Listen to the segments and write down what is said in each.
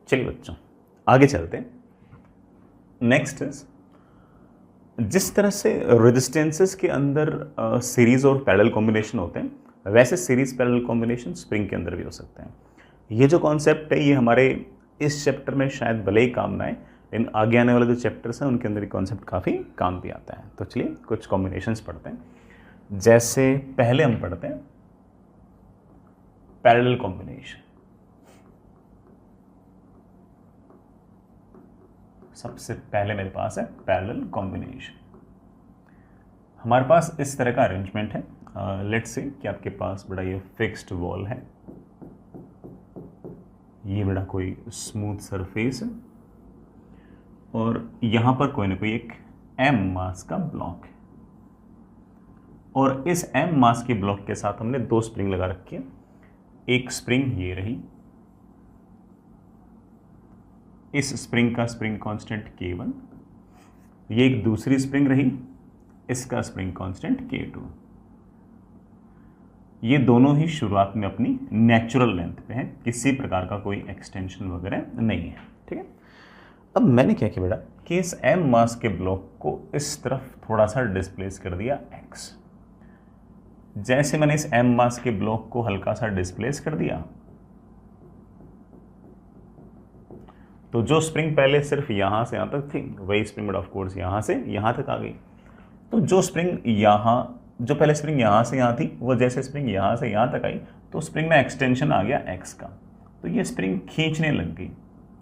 चलिए बच्चों आगे चलते हैं। नेक्स्ट इज, जिस तरह से रेजिस्टेंसेस के अंदर सीरीज और पैरेलल कॉम्बिनेशन होते हैं, वैसे सीरीज पैरेलल कॉम्बिनेशन स्प्रिंग के अंदर भी हो सकते हैं। ये जो कॉन्सेप्ट है ये हमारे इस चैप्टर में शायद भले ही काम ना आए, लेकिन आगे आने वाले जो चैप्टर्स हैं उनके अंदर ये कॉन्सेप्ट काफ़ी काम भी आता है। तो चलिए कुछ कॉम्बिनेशंस पढ़ते हैं। जैसे पहले हम पढ़ते हैं पैरेलल कॉम्बिनेशन। सबसे पहले मेरे पास है पैरेलल कॉम्बिनेशन। हमारे पास इस तरह का अरेंजमेंट है। लेट्स से कि आपके पास बड़ा ये फिक्स्ड वॉल है, ये बड़ा कोई स्मूथ सरफेस है, और यहां पर कोई ना कोई एक एम मास का ब्लॉक है, और इस एम मास के ब्लॉक के साथ हमने दो स्प्रिंग लगा रखी है। एक स्प्रिंग ये रही, इस स्प्रिंग का स्प्रिंग कांस्टेंट K1, ये एक दूसरी स्प्रिंग रही, इसका स्प्रिंग कांस्टेंट K2। ये दोनों ही शुरुआत में अपनी नेचुरल लेंथ पे हैं, किसी प्रकार का कोई एक्सटेंशन वगैरह नहीं है। ठीक है, अब मैंने क्या किया बेटा कि इस एम मास के ब्लॉक को इस तरफ थोड़ा सा डिस्प्लेस कर दिया x। जैसे मैंने इस एम मास के ब्लॉक को हल्का सा डिस्प्लेस कर दिया, तो जो स्प्रिंग पहले सिर्फ यहां से यहां तक थी, वही स्प्रिंग ऑफ कोर्स यहां से यहां तक आ गई। तो जो स्प्रिंग जो पहले स्प्रिंग यहां से यहां थी, वो जैसे स्प्रिंग यहां से यहां तक आई, तो स्प्रिंग में एक्सटेंशन आ गया x का। तो ये स्प्रिंग खींचने लग गई,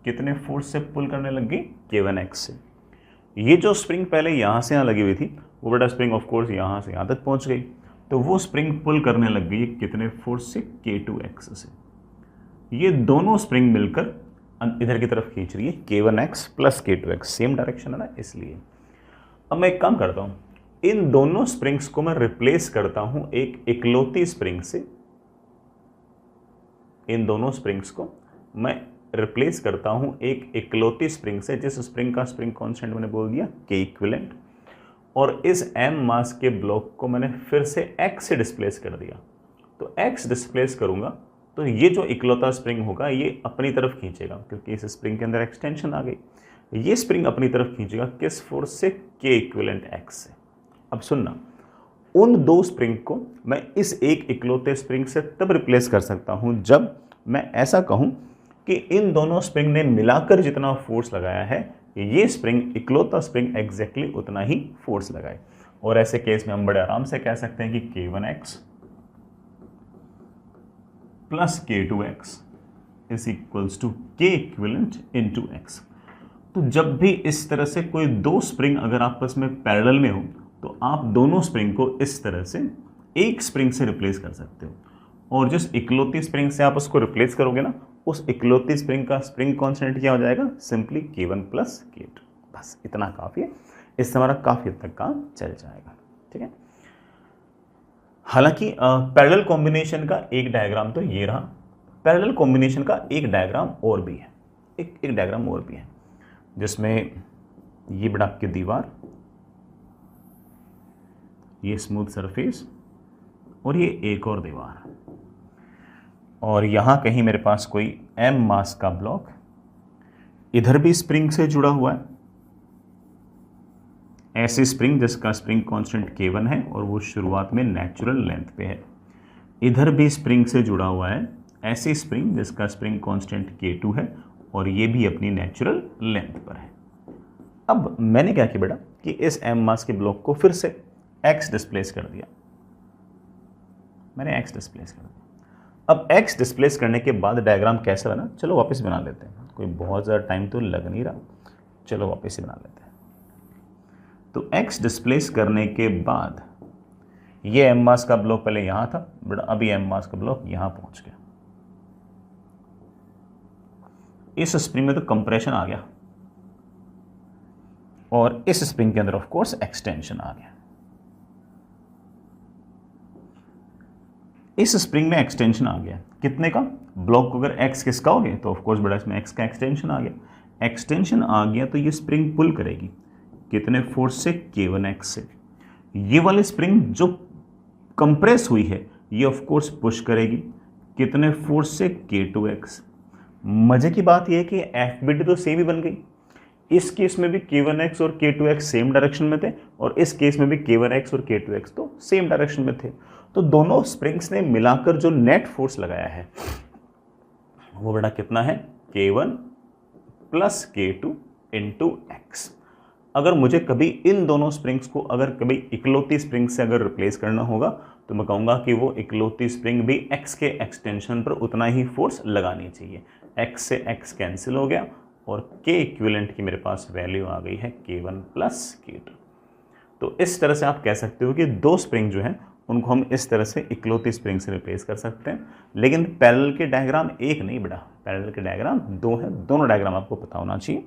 कितने फोर्स से पुल करने लग गई, K1x से। ये जो स्प्रिंग पहले यहां से यहां लगी हुई थी, वो बड़ा स्प्रिंग ऑफ कोर्स यहां से यहां तक पहुंच गई, तो वो स्प्रिंग पुल करने लग गई कितने फोर्स से, K2x से। ये दोनों स्प्रिंग मिलकर इधर की तरफ खींच रही है, K1x plus K2x, same direction है ना, इसलिए। अब मैं एक काम करता हूं, इन दोनों स्प्रिंग्स को मैं रिप्लेस करता हूं एक इकलौती स्प्रिंग से। इन दोनों स्प्रिंग्स को मैं रिप्लेस करता हूं एक इकलौती स्प्रिंग से, जिस स्प्रिंग का स्प्रिंग कांस्टेंट मैंने बोल दिया K इक्विवेलेंट, और इस m मास के ब्लॉक को मैंने फिर से x से डिस्प्लेस कर दिया। तो x डिस्प्लेस करूंगा तो ये जो इकलौता स्प्रिंग होगा ये अपनी तरफ खींचेगा, क्योंकि इस स्प्रिंग के अंदर एक्सटेंशन आ गई। ये स्प्रिंग अपनी तरफ खींचेगा किस फोर्स से, K इक्विवेलेंट x से। अब सुनना, उन दो स्प्रिंग को मैं इस एक इकलौते स्प्रिंग से तब रिप्लेस कर सकता हूं जब मैं ऐसा कहूं कि इन दोनों स्प्रिंग ने मिलाकर जितना फोर्स लगाया है, ये स्प्रिंग इकलौता स्प्रिंग एग्जैक्टली उतना ही फोर्स लगाए। और ऐसे केस में हम बड़े आराम से कह सकते हैं कि K1x plus K2x is equals to K equivalent into x। तो जब भी इस तरह से कोई दो स्प्रिंग अगर आपस में पैरेलल में हो, तो आप दोनों स्प्रिंग को इस तरह से एक स्प्रिंग से रिप्लेस कर सकते हो, और जिस इकलौती स्प्रिंग से आप उसको रिप्लेस करोगे ना, उस इकलौती स्प्रिंग का स्प्रिंग कांस्टेंट क्या हो जाएगा, सिंपली K1 प्लस K2। बस इतना काफ़ी है, इससे हमारा काफ़ी हद तक काम चल जाएगा। ठीक है, हालांकि पैरेलल कॉम्बिनेशन का एक डायग्राम तो ये रहा, पैरेलल कॉम्बिनेशन का एक डायग्राम और भी है, एक डायग्राम और भी है, जिसमें ये बड़ा आपकी दीवार, ये स्मूथ सरफेस, और ये एक और दीवार, और यहां कहीं मेरे पास कोई m मास का ब्लॉक इधर भी स्प्रिंग से जुड़ा हुआ है, ऐसी स्प्रिंग जिसका स्प्रिंग कांस्टेंट K1 है और वो शुरुआत में नेचुरल लेंथ पे है। इधर भी स्प्रिंग से जुड़ा हुआ है ऐसी स्प्रिंग जिसका स्प्रिंग कांस्टेंट K2 है और ये भी अपनी नेचुरल लेंथ पर है। अब मैंने क्या किया बेटा कि इस m मास के ब्लॉक को फिर से x डिस्प्लेस कर दिया, मैंने x डिस्प्लेस कर दिया। अब x डिस्प्लेस करने के बाद डायग्राम कैसा बना, चलो वापस बना लेते हैं, कोई बहुत ज़्यादा टाइम तो लग नहीं रहा, चलो वापस ही बना लेते हैं। तो x डिस्प्लेस करने के बाद ये m मास का ब्लॉक पहले यहां था, बट अभी m मास का ब्लॉक यहां पहुंच गया। इस स्प्रिंग में तो कंप्रेशन आ गया और इस स्प्रिंग के अंदर ऑफ कोर्स एक्सटेंशन आ गया। इस स्प्रिंग में एक्सटेंशन आ गया कितने का, ब्लॉक अगर x किसका हो गया तो ऑफ कोर्स बड़ा इसमें x का एक्सटेंशन आ गया। एक्सटेंशन आ गया तो ये स्प्रिंग पुल करेगी कितने फोर्स से, K1x से। ये वाली स्प्रिंग जो कंप्रेस हुई है ये ऑफ कोर्स पुश करेगी कितने फोर्स से, K2x। मजे की बात यह है कि एफ बी डी तो सेम ही बन गई। इस केस में भी k1x और k2x सेम डायरेक्शन में थे और इस केस में भी k1x और k2x तो सेम डायरेक्शन में थे। तो दोनों स्प्रिंग्स ने मिलाकर जो नेट फोर्स लगाया है वो बड़ा कितना है, k1 plus k2 into x. अगर मुझे कभी इन दोनों स्प्रिंग्स को अगर कभी इकलौती स्प्रिंग से अगर रिप्लेस करना होगा तो मैं कहूँगा कि वो इकलौती स्प्रिंग भी x के एक्सटेंशन पर उतना ही फोर्स लगानी चाहिए। x से x कैंसिल हो गया और k इक्विवेलेंट की मेरे पास वैल्यू आ गई है k1 प्लस k2। तो इस तरह से आप कह सकते हो कि दो स्प्रिंग जो है उनको हम इस तरह से इकलौती स्प्रिंग से रिप्लेस कर सकते हैं। लेकिन पैरेलल के डायग्राम एक नहीं बेटा, पैरेलल के डायग्राम दो है, दोनों डायग्राम आपको पता होना चाहिए।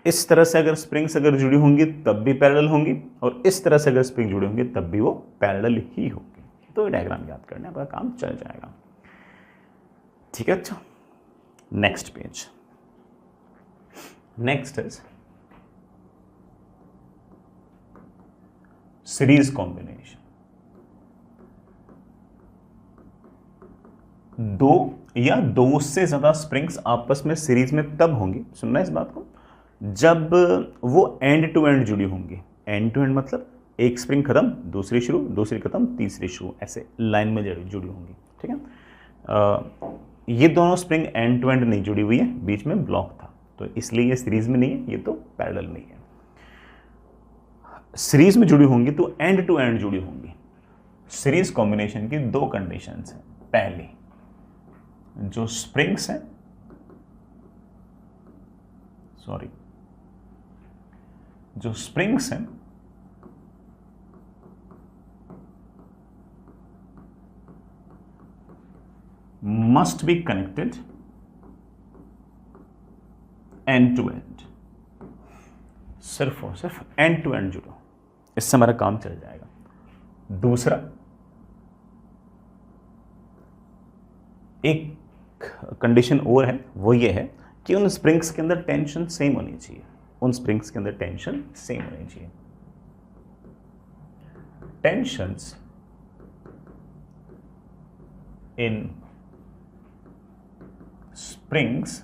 इस तरह से अगर स्प्रिंग्स अगर जुड़ी होंगी तब भी पैरेलल होंगी और इस तरह से अगर स्प्रिंग जुड़ी होंगी तब भी वो पैरेलल ही होंगी। तो ये डायग्राम याद करने आपका काम चल जाएगा। ठीक है, अच्छा next page. Next is series combination. दो या दो से ज्यादा स्प्रिंग्स आपस में सीरीज में तब होंगी, सुनना इस बात को, जब वो एंड टू एंड जुड़ी होंगी। एंड टू एंड मतलब एक स्प्रिंग खत्म दूसरी शुरू, दूसरी खत्म तीसरी शुरू, ऐसे लाइन में जुड़ी होंगी। ठीक है, ये दोनों स्प्रिंग एंड टू एंड नहीं जुड़ी हुई है, बीच में ब्लॉक था, तो इसलिए ये सीरीज में नहीं है, ये तो पैरेलल में है। सीरीज में जुड़ी होंगी तो एंड टू एंड जुड़ी होंगी। सीरीज कॉम्बिनेशन की दो कंडीशंस हैं। पहली, जो स्प्रिंग्स हैं, जो स्प्रिंग्स हैं must be connected end to end, सिर्फ और सिर्फ एंड टू एंड जुड़ो, इससे हमारा काम चल जाएगा। दूसरा, एक कंडीशन और है, वो ये है कि उन स्प्रिंग्स के अंदर टेंशन सेम होनी चाहिए। उन स्प्रिंग्स के अंदर टेंशन सेम होनी चाहिए। Tensions in springs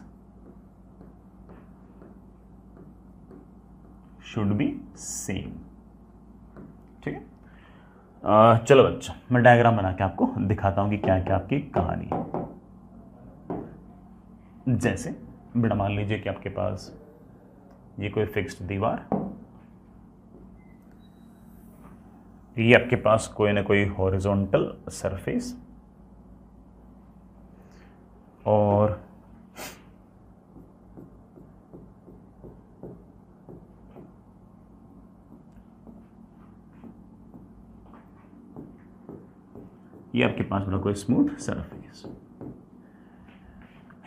should be same. ठीक है, चलो बच्चों मैं डायग्राम बना के आपको दिखाता हूं कि क्या क्या आपकी कहानी है। जैसे बेटा मान लीजिए कि आपके पास ये कोई फिक्स्ड दीवार, ये आपके पास कोई ना कोई हॉरिजॉन्टल सरफेस और ये आपके पास बड़ा कोई स्मूथ सरफेस।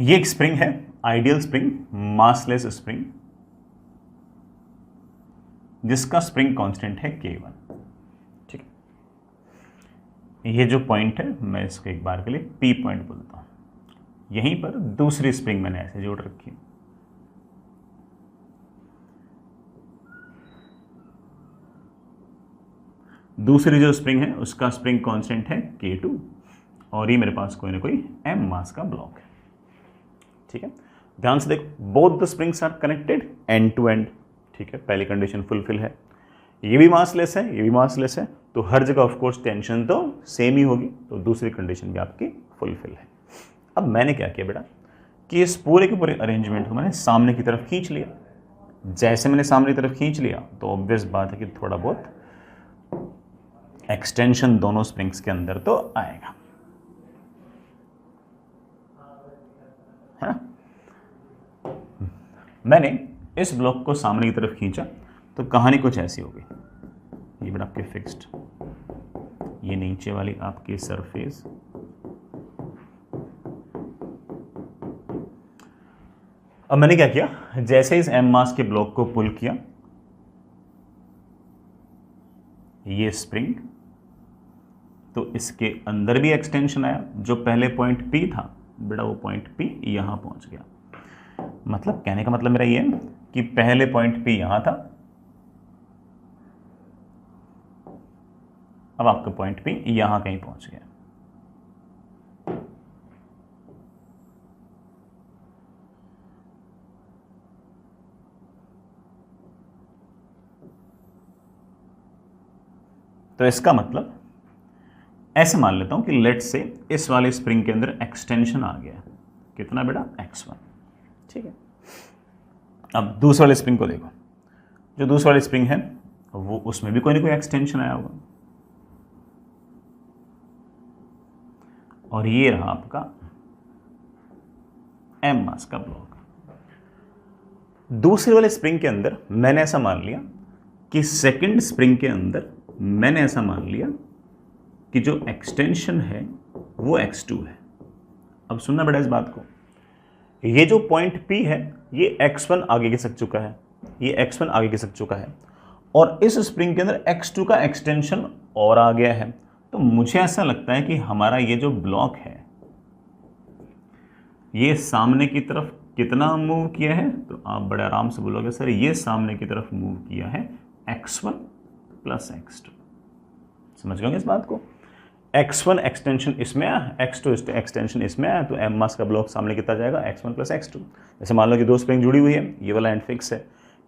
ये एक स्प्रिंग है, आइडियल स्प्रिंग, मासलेस स्प्रिंग, जिसका स्प्रिंग कांस्टेंट है K1। ठीक है, ये जो पॉइंट है मैं इसको एक बार के लिए P पॉइंट बोलता हूं। यहीं पर दूसरी स्प्रिंग मैंने ऐसे जोड़ रखी है। दूसरी जो स्प्रिंग है उसका स्प्रिंग कांस्टेंट है K2 और ये मेरे पास कोई ना कोई m मास का ब्लॉक है। ठीक है, ध्यान से देखो, both the springs are connected end to end. ठीक है, पहली कंडीशन फुलफिल है। ये भी मासलेस है, ये भी मासलेस है, तो हर जगह ऑफ कोर्स टेंशन तो सेम ही होगी, तो दूसरी कंडीशन भी आपकी फुलफिल है। अब मैंने क्या किया बेटा कि इस पूरे के पूरे अरेंजमेंट को मैंने सामने की तरफ खींच लिया। जैसे मैंने सामने की तरफ खींच लिया तो ऑब्वियस बात है कि थोड़ा बहुत एक्सटेंशन दोनों स्प्रिंग्स के अंदर तो आएगा, है ना। मैंने इस ब्लॉक को सामने की तरफ खींचा तो कहानी कुछ ऐसी हो गई। ये बड़ा आपके फिक्स्ड, ये नीचे वाली आपकी सरफेस, अब मैंने क्या किया, जैसे इस m मास के ब्लॉक को पुल किया, ये स्प्रिंग, तो इसके अंदर भी एक्सटेंशन आया। जो पहले पॉइंट P था बेटा वो पॉइंट P यहां पहुंच गया। मतलब कहने का मतलब मेरा ये है कि पहले पॉइंट P यहां था, अब आपका पॉइंट P यहां कहीं पहुंच गया। तो इसका मतलब ऐसे मान लेता हूं कि लेट से इस वाले स्प्रिंग के अंदर एक्सटेंशन आ गया, कितना बेटा x1, ठीक है। अब दूसरे वाले स्प्रिंग को देखो, जो दूसरे वाले स्प्रिंग है वो उसमें भी कोई ना कोई एक्सटेंशन आया होगा, और ये रहा आपका m मास का ब्लॉक। दूसरे वाले स्प्रिंग के अंदर मैंने ऐसा मान लिया कि सेकंड स्प्रिंग के अंदर मैंने ऐसा मान लिया कि जो एक्सटेंशन है वो x2 है। अब सुनना बेटा इस बात को, ये जो पॉइंट P है ये x1 आगे खिसक चुका है, ये x1 आगे खिसक चुका है, और इस स्प्रिंग के अंदर x2 का एक्सटेंशन और आ गया है। तो मुझे ऐसा लगता है कि हमारा ये जो ब्लॉक है ये सामने की तरफ कितना मूव किया है, तो आप बड़े आराम से बोलोगे सर ये सामने की तरफ मूव किया है x1 प्लस x2। समझ गए इस बात को? x1 एक्सटेंशन इसमें आया, x2 एक्सटेंशन इसमें आया, तो m मास का ब्लॉक सामने कितना जाएगा x1 प्लस x2। जैसे मान लो कि दो स्प्रिंग जुड़ी हुई है, ये वाला एंड फिक्स है,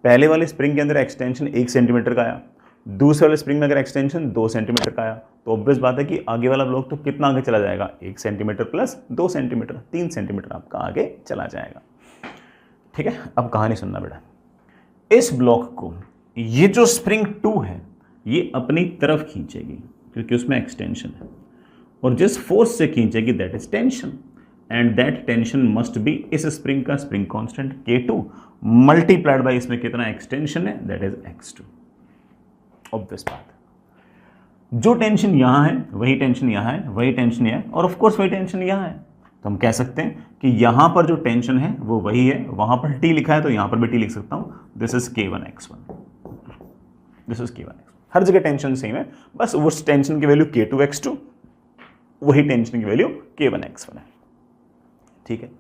पहले वाले स्प्रिंग के अंदर एक्सटेंशन 1 सेंटीमीटर का आया, दूसरे वाले स्प्रिंग में अगर एक्सटेंशन 2 सेंटीमीटर का आया, तो ऑब्वियस बात है कि आगे वाला ब्लॉक तो कितना आगे चला जाएगा, 1 सेंटीमीटर प्लस 2 सेंटीमीटर, 3 सेंटीमीटर आपका आगे चला जाएगा। ठीक है, अब कहानी सुनना बेटा, इस ब्लॉक को ये जो स्प्रिंग 2 है ये अपनी तरफ खींचेगी क्योंकि उसमें एक्सटेंशन है, और जिस फोर्स से खींचेगी that is tension, and that tension must be इस स्प्रिंग का spring constant K2 multiplied by इसमें कितना एक्सटेंशन है दैट इज x2। ऑब्वियस बात, जो टेंशन यहां है वही टेंशन यहां है, वही टेंशन यहां है, और ऑफ कोर्स वही टेंशन यहां है। तो हम कह सकते हैं कि यहां पर जो टेंशन है वो वही है, वहां पर T लिखा है तो यहां पर भी T लिख सकता हूं, this is K1x1, this is K1x1। हर जगह टेंशन सेम है, बस उस टेंशन की वैल्यू K2x2, वही टेंशन की वैल्यू K1x1 है। ठीक है,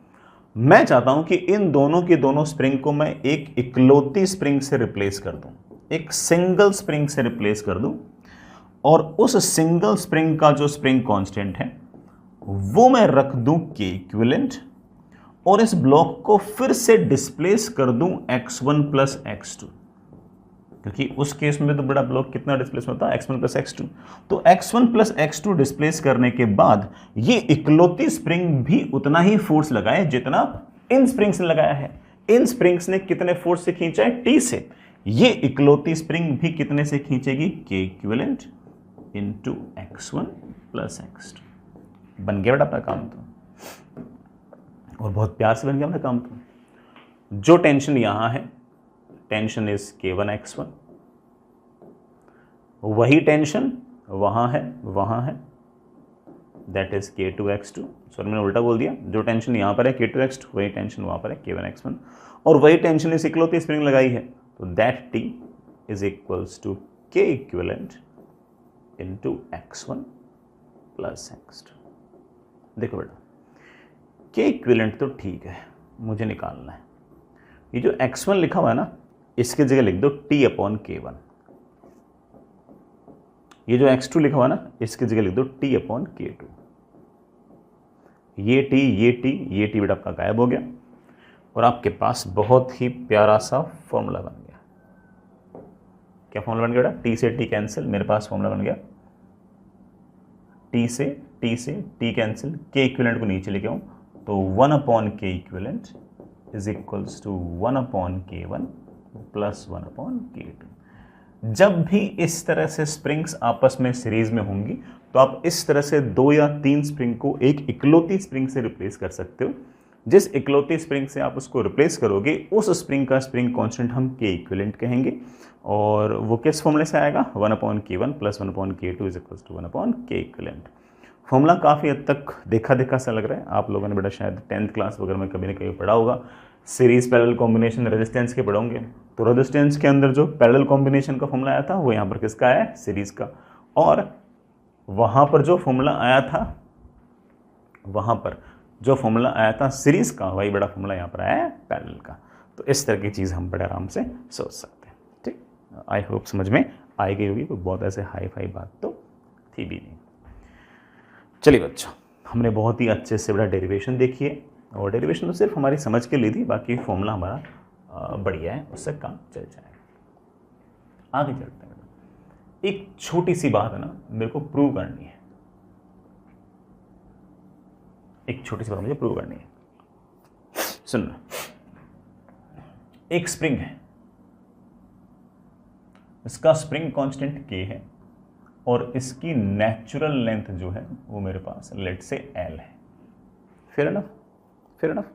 मैं चाहता हूं कि इन दोनों की दोनों स्प्रिंग को मैं एक इकलौती स्प्रिंग से रिप्लेस कर दूं, एक सिंगल स्प्रिंग से रिप्लेस कर दूं, और उस सिंगल स्प्रिंग का जो स्प्रिंग कांस्टेंट है वो मैं रख दूं K इक्विवेलेंट, और इस ब्लॉक को फिर से डिस्प्लेस कर दूं x1 प्लस x2, क्योंकि उस केस में तो बड़ा ब्लॉक कितना डिस्प्लेस होता है x1 प्लस x2। तो x1 प्लस x2 डिस्प्लेस करने के बाद ये इकलौती स्प्रिंग भी उतना ही फोर्स लगाए जितना इन स्प्रिंग्स ने लगाया है। इन स्प्रिंग्स ने कितने फोर्स से खींचा है, T से, ये इकलौती स्प्रिंग भी कितने से खींचेगी, K equivalent into x1 plus x2। बन गया बेटा अपना काम तो, और बहुत प्यार से बन गया अपना काम तो। जो टेंशन यहां है टेंशन इज K1x1, वही टेंशन वहां है दैट इज K2x2। सॉरी मैंने उल्टा बोल दिया, जो टेंशन यहां पर है K2x2 वही टेंशन वहां पर है K1x1, और वही टेंशन इस इकलौती स्प्रिंग लगाई है, तो that T is equals to K equivalent into x1 plus x2। देखो बेटा, K इक्विवेलेंट तो ठीक है, मुझे निकालना है, ये जो x1 लिखा हुआ है ना इसके जगह लिख दो T अपॉन K1, ये जो x2 लिखा हुआ है ना इसके जगह लिख दो T अपॉन K2। ये T बेटा आपका गायब हो गया, और आपके पास बहुत ही प्यारा सा फॉर्मूला बन गया। क्या फॉर्मूला बन गया बेटा, T से T कैंसिल, मेरे पास फॉर्मूला बन गया T से T कैंसिल, K इक्विवेलेंट को नीचे लेके आऊं तो 1 upon K equivalent is equals to 1 upon K1 plus 1 upon K2। जब भी इस तरह से स्प्रिंग्स आपस में सीरीज में होंगी तो आप इस तरह से 2 या 3 स्प्रिंग को एक इकलौती स्प्रिंग से रिप्लेस कर सकते हो। जिस इकलौती स्प्रिंग से आप उसको रिप्लेस करोगे उस स्प्रिंग का स्प्रिंग कांस्टेंट हम K इक्विवेलेंट कहेंगे, और वो किस फॉर्मूले से आएगा, 1 upon K1 plus 1 upon K2 is equals to 1 upon K equivalent. Formula काफ़ी हद तक देखा सा लग रहा है, आप लोगों ने बेटा शायद 10th क्लास वगैरह में कभी ना कभी पढ़ा होगा। सीरीज पैरेलल कॉम्बिनेशन रेजिस्टेंस के पढ़ोगे, तो रेजिस्टेंस के अंदर जो पैरेलल कॉम्बिनेशन का फॉर्मूला आया था वो यहाँ पर किसका आया है, सीरीज का, और वहाँ पर जो फॉर्मूला आया था सीरीज का वही बड़ा फॉर्मूला यहाँ पर आया है पैरेलल का। तो इस तरह की चीज़ हम बड़े आराम से सोच सकते हैं। ठीक, आई होप समझ में आई गई होगी, कोई बहुत ऐसे हाई फाई बात तो थी भी नहीं। चलिए बच्चों, हमने बहुत ही अच्छे से बड़ा डेरिवेशन देखी है, और डेरिवेशन तो सिर्फ हमारी समझ के लिए थी, बाकी फॉर्मूला हमारा बढ़िया है, उससे काम चल जाएगा। आगे चलते हैं। एक छोटी सी बात है ना, मेरे को प्रूव करनी है, एक छोटी सी बात मुझे प्रूव करनी है। सुनना, एक स्प्रिंग है, इसका स्प्रिंग कांस्टेंट k है और इसकी नेचुरल लेंथ जो है वो मेरे पास लेट से l है। Fair enough, fair enough.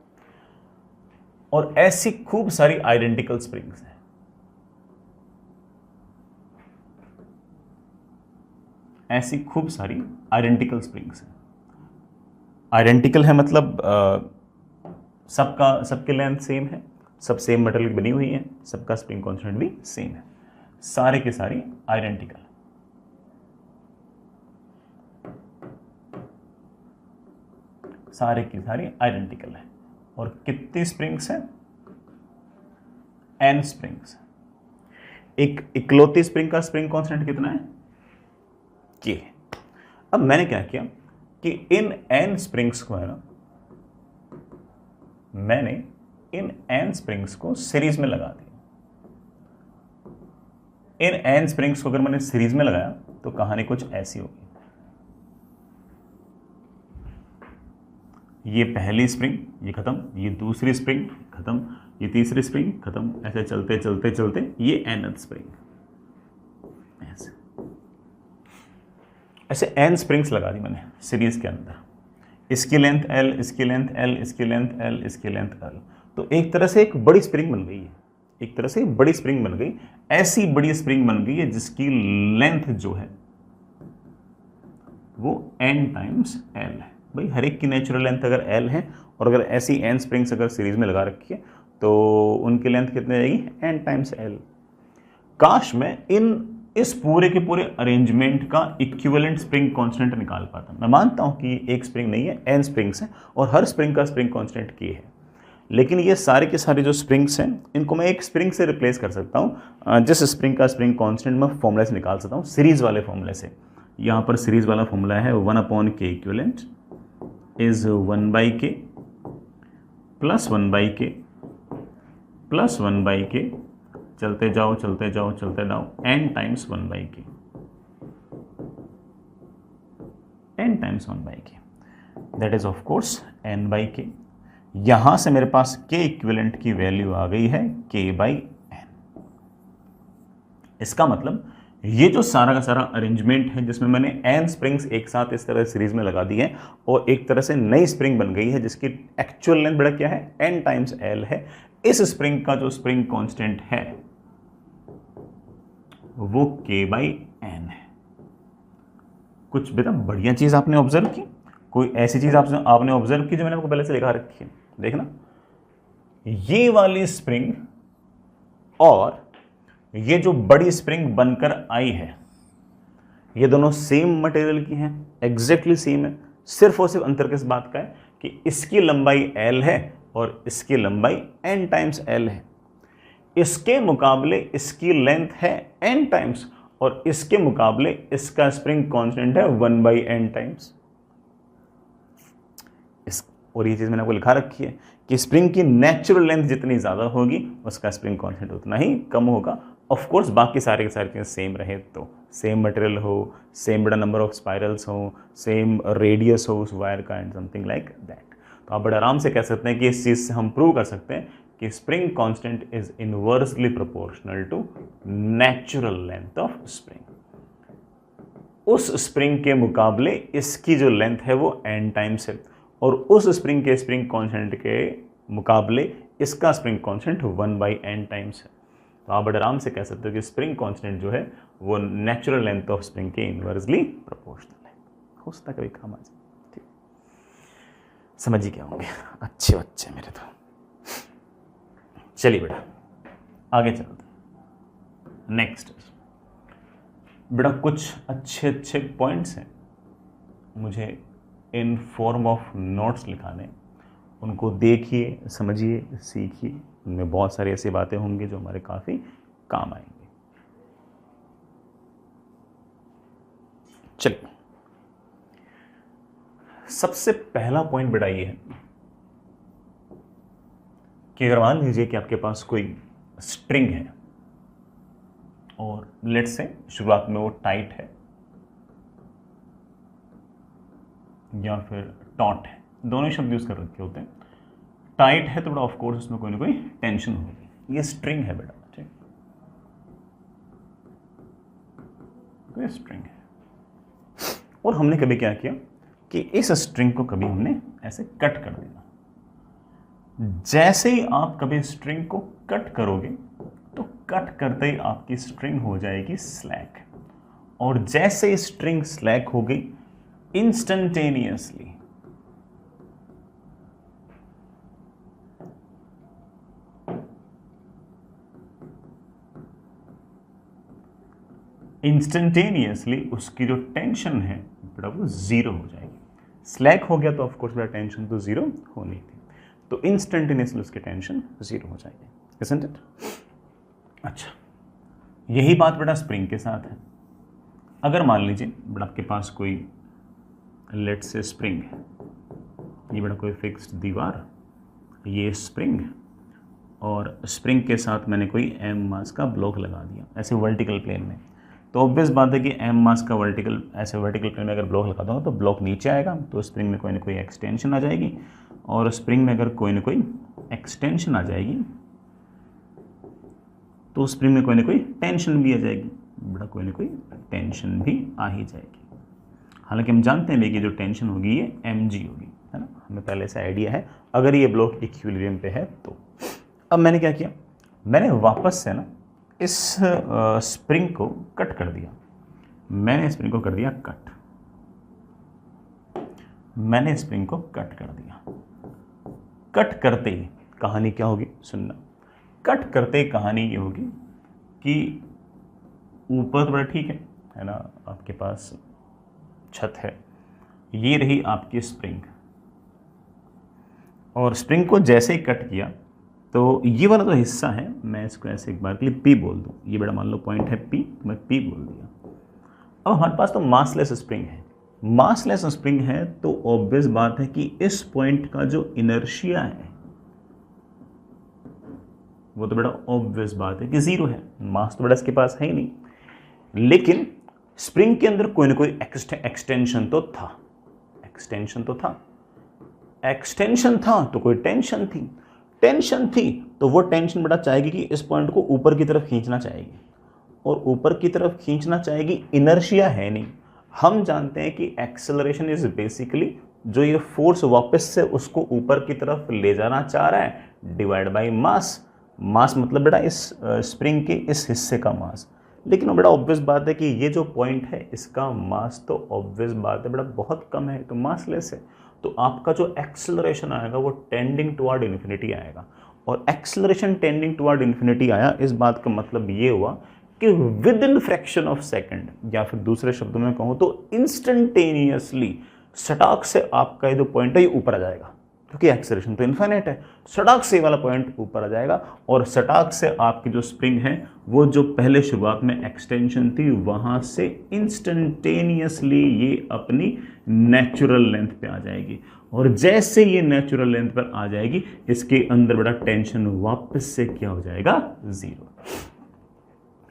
और ऐसी खूब सारी आइडेंटिकल स्प्रिंग्स हैं, ऐसी खूब सारी आइडेंटिकल स्प्रिंग्स हैं। आइडेंटिकल है मतलब सबके लेंथ सेम है, सब सेम मेटेरियल की बनी हुई है, सबका स्प्रिंग कांस्टेंट भी सेम है, सारे के सारी आइडेंटिकल, सारे की सारी आइडेंटिकल है। और कितनी स्प्रिंग्स हैं? n springs. एक इकलौती स्प्रिंग का स्प्रिंग कांस्टेंट कितना है? k। अब मैंने क्या किया कि इन n स्प्रिंग्स को है ना, मैंने इन n स्प्रिंग्स को सीरीज में लगा दिया। इन n स्प्रिंग्स को अगर मैंने सीरीज में लगाया तो कहानी कुछ ऐसी होगी। ये पहली स्प्रिंग, ये खत्म, ये दूसरी स्प्रिंग खत्म, ये तीसरी स्प्रिंग खत्म, ऐसे चलते चलते चलते ये nth स्प्रिंग, ऐसे n स्प्रिंग्स लगा दी मैंने सीरीज के अंदर। इसकी लेंथ l, इसकी लेंथ l, इसकी लेंथ l, इसकी लेंथ l। तो एक तरह से एक बड़ी स्प्रिंग बन गई है, एक तरह से बड़ी स्प्रिंग बन गई। ऐसी बड़ी स्प्रिंग बन गई है जिसकी लेंथ जो है वो n टाइम्स l है। भाई हर एक की नेचुरल लेंथ अगर l है और अगर ऐसी n स्प्रिंग्स अगर सीरीज में लगा रखी है तो उनकी लेंथ कितनी जाएगी? n times l। काश मैं इस पूरे के पूरे अरेंजमेंट का इक्विवेलेंट स्प्रिंग कांस्टेंट निकाल पाता। मैं मानता हूं कि एक स्प्रिंग नहीं है, n स्प्रिंग्स हैं और हर स्प्रिंग का स्प्रिंग कांस्टेंट k है, लेकिन ये सारे के सारे जो स्प्रिंग्स हैं इनको मैं एक स्प्रिंग से रिप्लेस कर सकता हूं। जिस स्प्रिंग का स्प्रिंग कांस्टेंट मैं फॉर्मूला से निकाल सकता हूं, सीरीज वाले फॉर्मूले से। यहां पर सीरीज वाला फॉर्मूला है 1/k equivalent is 1/k plus 1/k plus 1/k, चलते जाओ चलते जाओ चलते जाओ, n times 1/k, n times 1/k, that is of course n/k। यहां से मेरे पास k इक्विवेलेंट की वैल्यू आ गई है k/n। इसका मतलब ये जो सारा का सारा अरेंजमेंट है जिसमें मैंने n स्प्रिंग्स एक साथ इस तरह सीरीज में लगा दी है और एक तरह से नई स्प्रिंग बन गई है जिसकी एक्चुअल लेंथ बड़ा क्या है? n टाइम्स l है। इस स्प्रिंग का जो स्प्रिंग कांस्टेंट है वो k/n है। कुछ बेटा बढ़िया चीज आपने ऑब्जर्व की? कोई ऐसी चीज आपने ऑब्जर्व की जो मैंने आपको पहले से लिखा रखी है? देखना, ये वाली स्प्रिंग और ये जो बड़ी स्प्रिंग बनकर आई है, ये दोनों सेम मटेरियल की हैं, एग्जैक्टली सेम है। सिर्फ और सिर्फ अंतर किस बात का है कि इसकी लंबाई l है और इसकी लंबाई n टाइम्स l है। इसके मुकाबले इसकी लेंथ है n टाइम्स और इसके मुकाबले इसका स्प्रिंग कांस्टेंट है 1/n टाइम्स। और ये चीज मैंने आपको लिखा रखी है कि स्प्रिंग की नेचुरल लेंथ जितनी ज्यादा होगी उसका स्प्रिंग कांस्टेंट उतना ही कम होगा। ऑफ कोर्स बाकी सारे के सारे चीज़ें सेम रहे तो, सेम मटेरियल हो, सेम बड़ा नंबर ऑफ स्पाइरल्स हो, सेम रेडियस हो उस वायर का एंड समथिंग लाइक दैट। तो आप बड़े आराम से कह सकते हैं कि इस चीज़ से हम प्रूव कर सकते हैं कि spring constant is inversely proportional to natural length of spring. उस स्प्रिंग के मुकाबले इसकी जो लेंथ है वो n टाइम्स है और उस स्प्रिंग के स्प्रिंग कांस्टेंट के मुकाबले इसका स्प्रिंग कांस्टेंट 1/n टाइम्स है। तो आप बड़े आराम से कह सकते हो कि स्प्रिंग कांस्टेंट जो है वो नेचुरल लेंथ ऑफ स्प्रिंग के इनवर्सली प्रोपोर्शनल है। हो सकता है कभी काम आ जाए, ठीक, समझ ही क्या होंगे अच्छे बच्चे मेरे। तो चलिए बेटा आगे चलते हैं। नेक्स्ट बेटा कुछ अच्छे पॉइंट्स हैं मुझे इन फॉर्म ऑफ नोट्स लिखाने, उनको देखिए, समझिए, सीखिए। उनमें बहुत सारी ऐसी बातें होंगी जो हमारे काफ़ी काम आएंगे। चलिए सबसे पहला पॉइंट बेटा ये है कि अगर मान लीजिए कि आपके पास कोई स्ट्रिंग है और लेट्स से शुरुआत में वो टाइट है या फिर टॉट है, दोनों ही शब्द यूज कर रखे होते हैं। टाइट है तो बेटा ऑफ कोर्स उसमें कोई ना कोई टेंशन होगी। ये स्ट्रिंग है बेटा, ठीक, तो ये स्ट्रिंग है। और हमने कभी क्या किया कि इस स्ट्रिंग को कभी हमने ऐसे कट कर दिया। जैसे ही आप कभी स्ट्रिंग को कट करोगे तो कट करते ही आपकी स्ट्रिंग हो जाएगी स्लैक, और जैसे ही स्ट्रिंग स्लैक हो गई इंस्टेंटेनियसली उसकी जो टेंशन है बेटा वो जीरो हो जाएगी। स्लैक हो गया तो ऑफकोर्स बेटा टेंशन तो जीरो होनी थी, तो इंस्टेंटेनियसली उसकी टेंशन जीरो हो जाएगी, isn't it? अच्छा, यही बात बेटा स्प्रिंग के साथ है। अगर मान लीजिए बेटा आपके पास कोई लेट से स्प्रिंग है, ये बेटा कोई फिक्स्ड दीवार, ये स्प्रिंग, और स्प्रिंग के साथ मैंने कोई एम मास का ब्लॉक लगा दिया ऐसे वर्टिकल प्लेन में, तो ऑब्वियस बात है कि एम मास का ऐसे वर्टिकल प्लेन में अगर ब्लॉक लगा दूंगा तो ब्लॉक नीचे आएगा, तो स्प्रिंग में कोई ना कोई एक्सटेंशन आ जाएगी, और स्प्रिंग में अगर कोई ना कोई एक्सटेंशन आ जाएगी तो स्प्रिंग में कोई ना कोई टेंशन भी आ जाएगी, बड़ा कोई ना कोई टेंशन भी आ ही जाएगी। हालांकि हम जानते हैं कि जो टेंशन होगी ये mg होगी, है ना, हमें पहले से आइडिया है अगर ये ब्लॉक इक्विलिब्रियम पे है तो। अब मैंने क्या किया, मैंने वापस से ना इस स्प्रिंग को कट कर दिया, मैंने स्प्रिंग को कर दिया कट, मैंने स्प्रिंग को कट कर दिया। कट करते ही कहानी क्या होगी सुनना, कट करते ही कहानी ये होगी कि ऊपर तो बड़ा ठीक है ना, आपके पास छत है, ये रही आपकी स्प्रिंग, और स्प्रिंग को जैसे ही कट किया तो ये वाला जो हिस्सा है मैं इसको ऐसे एक बार के लिए P बोल दूं, ये बड़ा मान लो पॉइंट है P, मैं P बोल दिया। अब हमारे पास तो मासलेस स्प्रिंग है, मासलेस स्प्रिंग है तो ऑब्वियस बात है कि इस पॉइंट का जो इनर्शिया है वो तो बड़ा ऑब्वियस बात है कि जीरो है, मास तो बड़ा इसके पास है ही नहीं, लेकिन स्प्रिंग के अंदर कोई ना कोई एक्सटेंशन तो था, एक्सटेंशन तो था, एक्सटेंशन था तो कोई टेंशन थी, टेंशन थी तो वो टेंशन बड़ा चाहेगी कि इस पॉइंट को ऊपर की तरफ खींचना चाहेगी, और ऊपर की तरफ खींचना चाहेगी, इनर्शिया है नहीं। हम जानते हैं कि एक्सेलरेशन इज बेसिकली जो ये फोर्स वापस से उसको ऊपर की तरफ ले जाना चाह रहा है डिवाइड बाय मास, मास मतलब बेटा इस स्प्रिंग के इस हिस्से का मास, लेकिन वो बड़ा ऑब्वियस बात है कि ये जो पॉइंट है इसका मास तो ऑब्वियस बात है बड़ा बहुत कम है, तो मासलेस है, तो आपका जो एक्सेलरेशन आएगा वो टेंडिंग टुवर्ड इन्फिनिटी आएगा, और एक्सेलरेशन टेंडिंग टुवर्ड इन्फिनिटी आया, इस बात का मतलब ये हुआ कि with in fraction of second, या फिर दूसरे शब्दों में कहूँ तो इंस्टेंटेनियसली सटाक से आपका ये जो पॉइंट है ये ऊपर आ जाएगा, क्योंकि एक्सेलरेशन तो इन्फिनिट है, सटाक से वाला पॉइंट ऊपर आ जाएगा, और सटाक से आपकी जो स्प्रिंग है वो जो पहले शुरुआत में एक्सटेंशन थी वहां से इंस्टेंटेनियसली ये अपनी नेचुरल लेंथ पे आ जाएगी, और जैसे ये नेचुरल लेंथ पर आ जाएगी इसके अंदर बड़ा टेंशन वापस से क्या हो जाएगा, जीरो।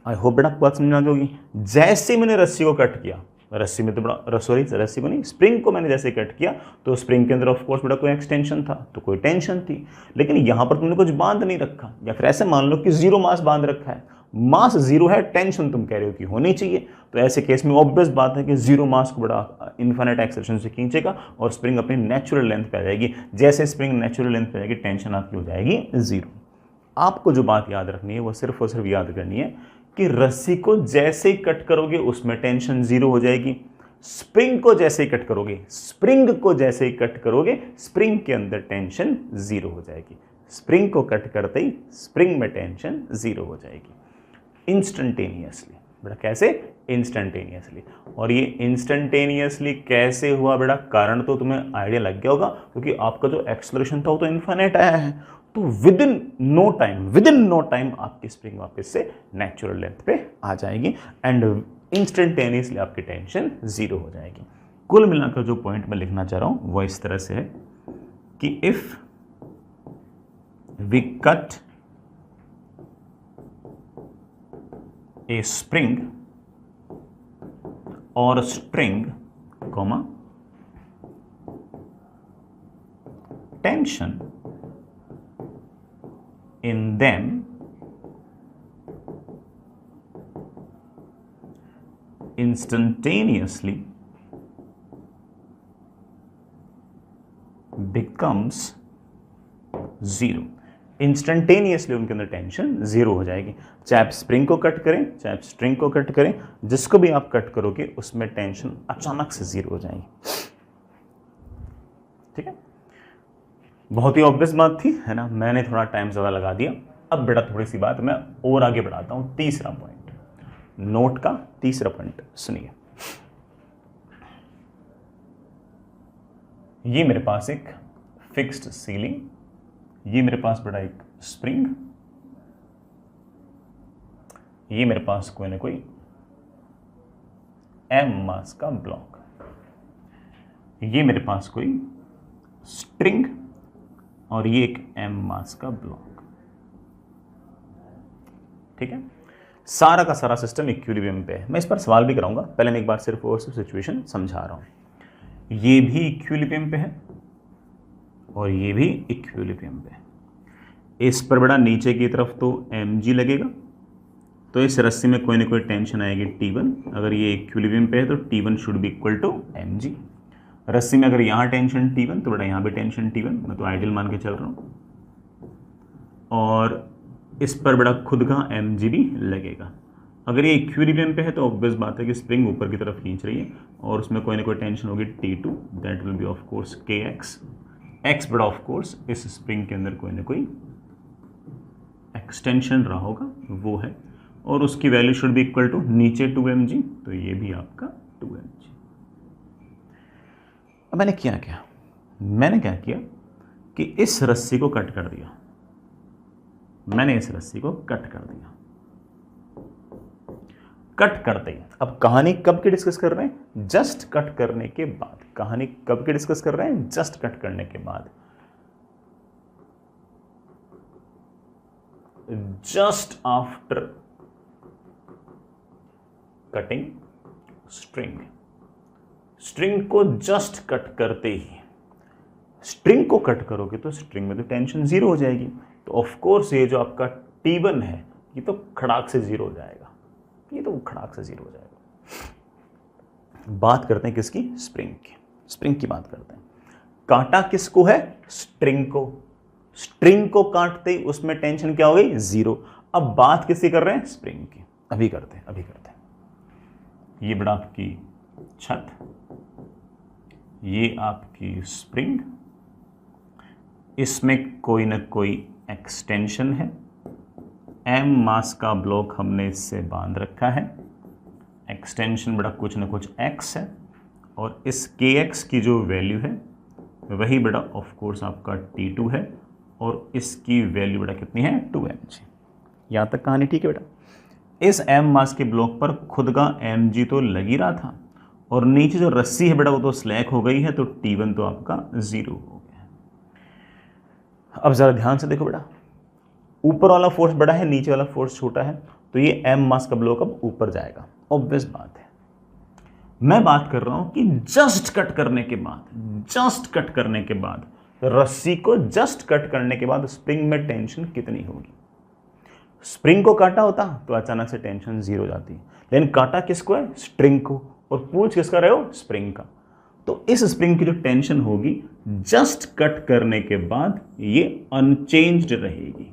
आई होप बेटा आपको बात समझ में आ गई होगी। जैसे मैंने रस्सी को कट किया, रस्सी में तो बड़ा सॉरी रस्सी को नहीं, स्प्रिंग को मैंने जैसे कट किया तो स्प्रिंग के अंदर ऑफ कोर्स बड़ा कोई एक्सटेंशन था तो कोई टेंशन थी, लेकिन यहां पर तुमने कुछ बांध नहीं रखा, या फिर ऐसे मान लो कि जीरो मास बांध रखा है, मास जीरो है, टेंशन तुम कह रहे हो कि होनी चाहिए, तो ऐसे केस में ऑब्वियस बात है कि जीरो मास को बड़ा इन्फिनिट एक्सेलरेशन से खींचेगा और स्प्रिंग अपनी नेचुरल लेंथ पे आ जाएगी, जैसे स्प्रिंग नेचुरल लेंथ पे आ जाएगी टेंशन आपकी हो जाएगी जीरो। आपको जो बात याद रखनी है वो सिर्फ और सिर्फ याद करनी है कि रस्सी को जैसे ही कट करोगे उसमें टेंशन जीरो हो जाएगी, स्प्रिंग को जैसे ही कट करोगे, स्प्रिंग को जैसे ही कट करोगे स्प्रिंग के अंदर टेंशन जीरो हो जाएगी, स्प्रिंग को कट करते ही स्प्रिंग में टेंशन जीरो हो जाएगी इंस्टेंटेनियसली। बेटा कैसे, इंस्टेंटेनियसली। और ये इंस्टेंटेनियसली कैसे हुआ बेटा, कारण तो तुम्हें आइडिया लग गया होगा, क्योंकि आपका जो एक्सेलरेशन था वो तो इन्फिनिट आया है, तो विद इन नो टाइम आपकी स्प्रिंग वापस से नेचुरल लेंथ पे आ जाएगी एंड इंस्टेंटेनियसली आपकी टेंशन जीरो हो जाएगी। कुल मिलाकर जो पॉइंट मैं लिखना चाह रहा हूं वो इस तरह से है कि if we cut a spring और string comma tension in them instantaneously becomes zero। Instantaneously उनके अंदर टेंशन जीरो हो जाएगी। चाहे आप स्प्रिंग को कट करें, चाहे आप स्ट्रिंग को कट करें, जिसको भी आप कट करोगे उसमें टेंशन अचानक से जीरो हो जाएगी। ठीक है, बहुत ही ऑब्वियस बात थी, है ना। मैंने थोड़ा टाइम ज़्यादा लगा दिया। अब बेटा थोड़ी सी बात मैं और आगे बढ़ाता हूं। तीसरा पॉइंट, नोट का तीसरा पॉइंट सुनिए। ये मेरे पास एक फिक्स्ड सीलिंग, ये मेरे पास बेटा एक स्प्रिंग, ये मेरे पास कोई ना कोई m मास का ब्लॉक, ये मेरे पास कोई स्ट्रिंग और ये एक m मास का ब्लॉक। ठीक है, सारा का सारा सिस्टम इक्विलिब्रियम पे है। मैं इस पर सवाल भी कराऊंगा, पहले मैं एक बार सिर्फ और सिर्फ सिचुएशन समझा रहा हूं। ये भी इक्विलिब्रियम पे है और ये भी इक्विलिब्रियम पे है। इस पर बड़ा नीचे की तरफ तो mg लगेगा, तो इस रस्सी में कोई ना कोई टेंशन आएगी T1। अगर ये इक्विलिब्रियम पे है तो T1 should be equal to mg। रस्सी में अगर यहाँ टेंशन T1 तो बेटा यहाँ भी टेंशन T1, मैं तो आइडियल मान के चल रहा हूँ। और इस पर बड़ा खुद का mg भी लगेगा। अगर ये इक्विलिब्रियम पे है तो ऑब्वियस बात है कि स्प्रिंग ऊपर की तरफ खींच रही है और उसमें कोई ना कोई टेंशन होगी T2, that will be of course kx। x बड़ा ऑफ कोर्स इस स्प्रिंग के अंदर कोई ना कोई एक्सटेंशन रहा होगा, वो है, और उसकी value should be equal to नीचे 2mg, तो ये भी आपका 2mg। अब मैंने क्या किया कि इस रस्सी को कट कर दिया। मैंने इस रस्सी को कट कर दिया। कट करते ही अब कहानी कब की डिस्कस कर रहे हैं? जस्ट कट करने के बाद। कहानी कब की डिस्कस कर रहे हैं? जस्ट कट करने के बाद। Just after cutting string. String को जस्ट कट करते ही, स्ट्रिंग को कट करोगे तो स्ट्रिंग में तो टेंशन जीरो हो जाएगी, तो ऑफ कोर्स ये जो आपका T1 है ये तो खड़ाक से जीरो हो जाएगा, ये तो खड़ाक से जीरो हो जाएगा। बात करते हैं किसकी? स्प्रिंग की। स्प्रिंग की बात करते हैं। कांटा किसको है? स्ट्रिंग को। स्ट्रिंग को काटते ही उसमें टेंशन क्या हो गई? जीरो। अब बात किसकी कर रहे हैं? स्प्रिंग की। अभी करते हैं। ये बड़ा आपकी छत, ये आपकी स्प्रिंग, इसमें कोई ना कोई एक्सटेंशन है। m मास का ब्लॉक हमने इससे बांध रखा है। एक्सटेंशन बड़ा कुछ ना कुछ x है और इस kx की जो वैल्यू है वही बड़ा ऑफ कोर्स आपका T2 है और इसकी वैल्यू बड़ा कितनी है? 2mg। यहाँ तक कहानी ठीक है बेटा। इस m मास के ब्लॉक पर खुद का mg तो लग ही रहा था और नीचे जो रस्सी है बेटा वो तो स्लैक हो गई है, तो T1 तो आपका जीरो हो गया। अब जरा ध्यान से देखो बेटा, ऊपर वाला फोर्स बड़ा है, नीचे वाला फोर्स छोटा है, तो ये m मास का ब्लॉक अब ऊपर जाएगा, ऑब्वियस बात है। मैं बात कर रहा हूं कि जस्ट कट करने के बाद रस्सी को जस्ट कट करने के बाद स्प्रिंग में टेंशन कितनी होगी। स्प्रिंग को काटा होता तो अचानक से टेंशन जीरो हो जाती, लेकिन काटा किसको है? स्ट्रिंग को, और पूछ किसका रहे हो? स्प्रिंग का। तो इस स्प्रिंग की जो टेंशन होगी जस्ट कट करने के बाद ये अनचेंज्ड रहेगी।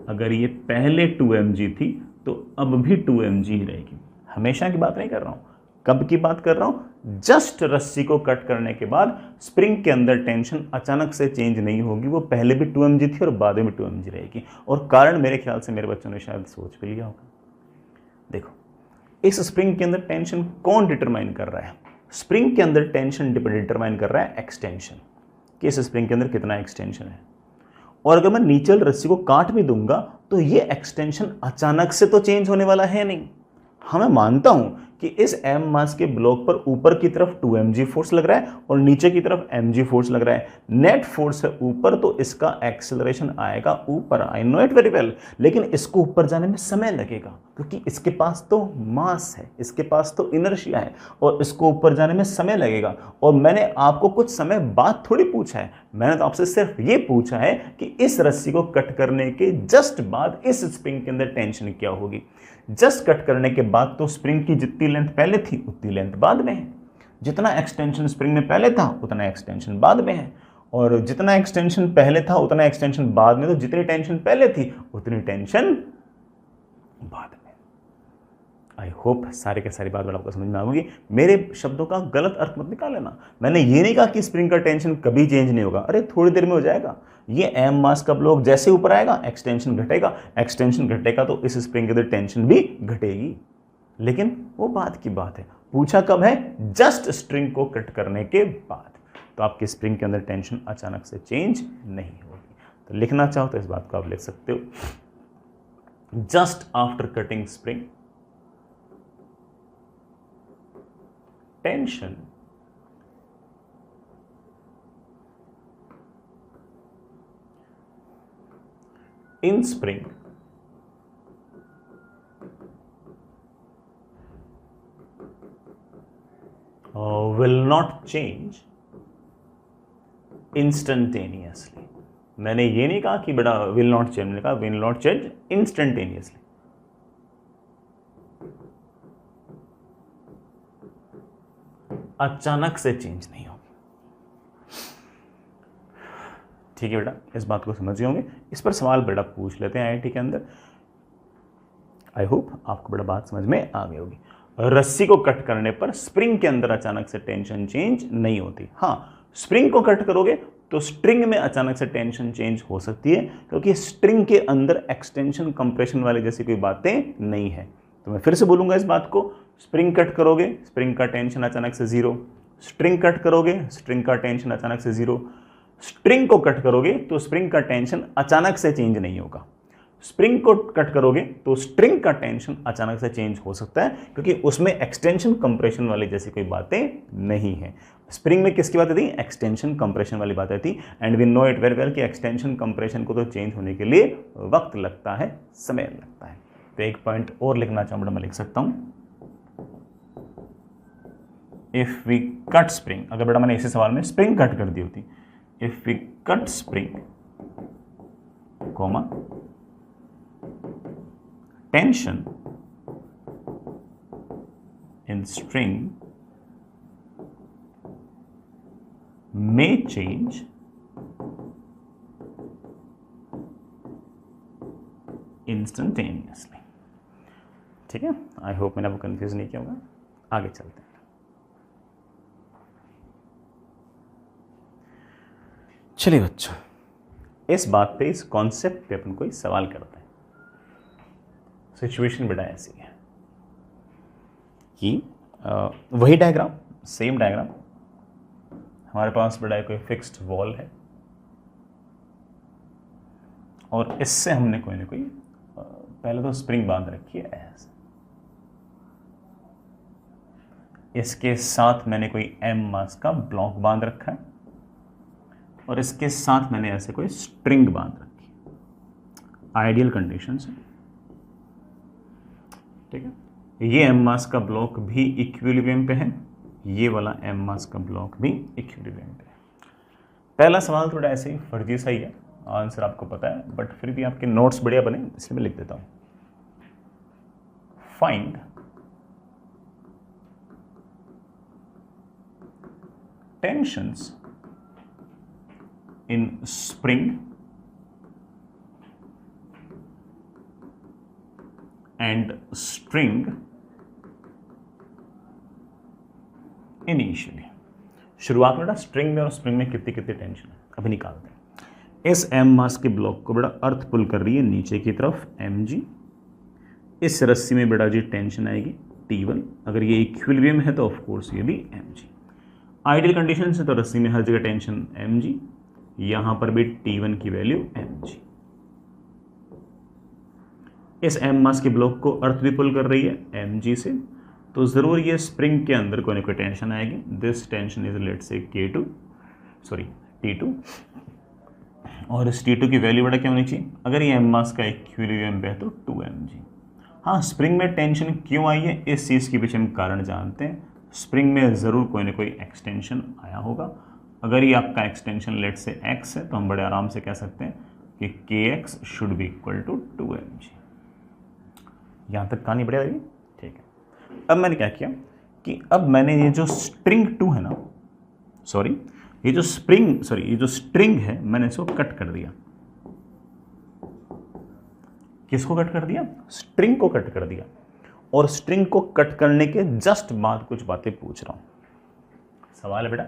अगर ये पहले 2mg थी तो अब भी 2mg ही रहेगी। हमेशा की बात नहीं कर रहा हूं, कब की बात कर रहा हूं? जस्ट रस्सी को कट करने के बाद स्प्रिंग के अंदर टेंशन अचानक से चेंज नहीं होगी, वो पहले भी 2mg थी और बाद में 2mg रहेगी। और कारण मेरे ख्याल से मेरे बच्चों ने शायद सोच भी लिया होगा। देखो, इस स्प्रिंग के अंदर टेंशन कौन डिटरमाइन कर रहा है? स्प्रिंग के अंदर टेंशन डिटरमाइन कर रहा है एक्सटेंशन, कि इस स्प्रिंग के अंदर कितना एक्सटेंशन है। और अगर मैं नीचे रस्सी को काट भी दूंगा तो ये एक्सटेंशन अचानक से तो चेंज होने वाला है नहीं। हाँ, मैं मानता हूं कि इस m मास के ब्लॉक पर ऊपर की तरफ 2mg फोर्स लग रहा है और नीचे की तरफ mg फोर्स लग रहा है। नेट फोर्स है ऊपर, तो इसका एक्सेलरेशन आएगा ऊपर, I know it very well. लेकिन इसको ऊपर जाने में समय लगेगा क्योंकि इसके पास तो मास है, इसके पास तो इनर्शिया है और इसको ऊपर जाने में समय लगेगा। और मैंने आपको कुछ समय बाद थोड़ी पूछा है, मैंने तो आपसे सिर्फ ये पूछा है कि इस रस्सी को कट करने के जस्ट बाद इस स्प्रिंग के अंदर टेंशन क्या होगी। जस्ट कट करने के बाद तो स्प्रिंग की जितनी लेंथ पहले थी उतनी लेंथ बाद में है, जितना एक्सटेंशन स्प्रिंग में पहले था उतना एक्सटेंशन बाद में है, और जितना एक्सटेंशन पहले था उतना एक्सटेंशन बाद में, तो जितनी टेंशन पहले थी उतनी टेंशन बाद में। आई होप सारे के सारी बात आपको समझ में आएगी। मेरे शब्दों का गलत अर्थ मत निकाल लेना। मैंने ये नहीं कहा कि स्प्रिंग का टेंशन कभी चेंज नहीं होगा, अरे थोड़ी देर में हो जाएगा। ये m मास का ब्लॉक जैसे ऊपर आएगा एक्सटेंशन घटेगा, एक्सटेंशन घटेगा तो इस स्प्रिंग के अंदर टेंशन भी घटेगी, लेकिन वो बात की बात है। पूछा कब है? जस्ट स्प्रिंग को कट करने के बाद। तो आपकी स्प्रिंग के अंदर टेंशन अचानक से चेंज नहीं होगी। तो लिखना चाहो तो इस बात को आप लिख सकते हो, just after cutting spring tension in spring will not change instantaneously। मैंने ये नहीं कहा कि बेटा will not change, मैंने कहा will not change instantaneously। अचानक से चेंज नहीं होगी। ठीक है बेटा, इस बात को समझ गए होंगे। इस पर सवाल बेटा पूछ लेते हैं आईआईटी के अंदर। आई होप आपको बेटा बात समझ में आ गई होगी। रस्सी को कट करने पर स्प्रिंग के अंदर अचानक से टेंशन चेंज नहीं होती। हाँ, स्प्रिंग को कट करोगे तो स्ट्रिंग में अचानक से टेंशन चेंज हो सकती है, क्योंकि स्ट्रिंग के अंदर एक्सटेंशन कंप्रेशन वाली जैसी कोई बातें नहीं है। तो मैं फिर से बोलूंगा इस बात को, स्प्रिंग कट करोगे स्प्रिंग का टेंशन अचानक से जीरो, स्ट्रिंग कट करोगे स्ट्रिंग का टेंशन अचानक से जीरो, स्ट्रिंग को कट करोगे तो स्प्रिंग का टेंशन अचानक से चेंज नहीं होगा, स्प्रिंग को कट करोगे तो स्ट्रिंग का टेंशन अचानक से चेंज हो सकता है, क्योंकि उसमें एक्सटेंशन कंप्रेशन वाली जैसी कोई बातें नहीं है। स्प्रिंग में किसकी बात थी? एक्सटेंशन कंप्रेशन वाली बातें थी। And we know it very well कि एक्सटेंशन कंप्रेशन को तो चेंज होने के लिए वक्त लगता है, समय लगता है। तो एक पॉइंट और लिखना चाहूँ, मैं लिख सकता हूँ, इफ वी कट स्प्रिंग, अगर बेटा मैंने इसी सवाल में स्प्रिंग कट कर दी होती, if we cut spring comma tension in string may change instantaneously। ठीक है, आई होप मैंने आपको कंफ्यूज नहीं किया होगा। आगे चलते हैं। चलिए बच्चों, इस बात पे, इस कॉन्सेप्ट पे अपन कोई सवाल करते हैं। सिचुएशन बेटा ऐसी है कि वही डायग्राम, सेम डायग्राम, हमारे पास बेटा कोई फिक्स्ड वॉल है और इससे हमने कोई ना कोई पहले तो स्प्रिंग बांध रखी है ऐसे, इसके साथ मैंने कोई m मास का ब्लॉक बांध रखा है और इसके साथ मैंने ऐसे कोई स्ट्रिंग बांध रखी है। आइडियल कंडीशंस है, ठीक है। ये m मास का ब्लॉक भी इक्विलिब्रियम पे है, ये वाला m मास का ब्लॉक भी इक्विलिब्रियम पे है। पहला सवाल थोड़ा ऐसे ही फर्जी सा ही है, आंसर आपको पता है, बट फिर भी आपके नोट्स बढ़िया बने इसलिए मैं लिख देता हूं। Find tensions in spring and string initially. शुरुआत में स्ट्रिंग में और स्प्रिंग में कितनी कितनी टेंशन है अभी निकालते हैं। इस m मास के ब्लॉक को बेटा अर्थ पुल कर रही है नीचे की तरफ mg, इस रस्सी में बेटा जी टेंशन आएगी T1, अगर ये इक्विलिब्रियम है तो ऑफ कोर्स ये भी mg। आइडियल कंडीशन से तो रस्सी में हर जगह टेंशन mg, यहां पर भी T1 की वैल्यू mg। इस m मास के ब्लॉक को अर्थ भी पुल कर रही है mg से, तो ज़रूर ये स्प्रिंग के अंदर कोई ना कोई टेंशन आएगी। दिस टेंशन इज लेट से T2, और इस T2 की वैल्यू बड़ा क्या होनी चाहिए? अगर ये एम मास का इक्विलिब्रियम पे है तो 2mg। हाँ, स्प्रिंग में टेंशन क्यों आई है इस चीज़ के पीछे हम कारण जानते हैं। स्प्रिंग में ज़रूर कोई ना कोई एक्सटेंशन आया होगा। अगर ये आपका एक्सटेंशन लेट से x है तो हम बड़े आराम से कह सकते हैं कि kx should be equal to 2mg। यहाँ तक कहानी बढ़िया लगी? ठीक है। अब मैंने क्या किया कि अब मैंने ये जो स्ट्रिंग 2 है ना, ये जो स्ट्रिंग है, मैंने इसको कट कर दिया। किसको कट कर दिया? स्ट्रिंग को कट कर दिया। और स्ट्रिंग को कट करने के जस्ट बाद कुछ बातें पूछ रहा हूं। सवाल है बेटा,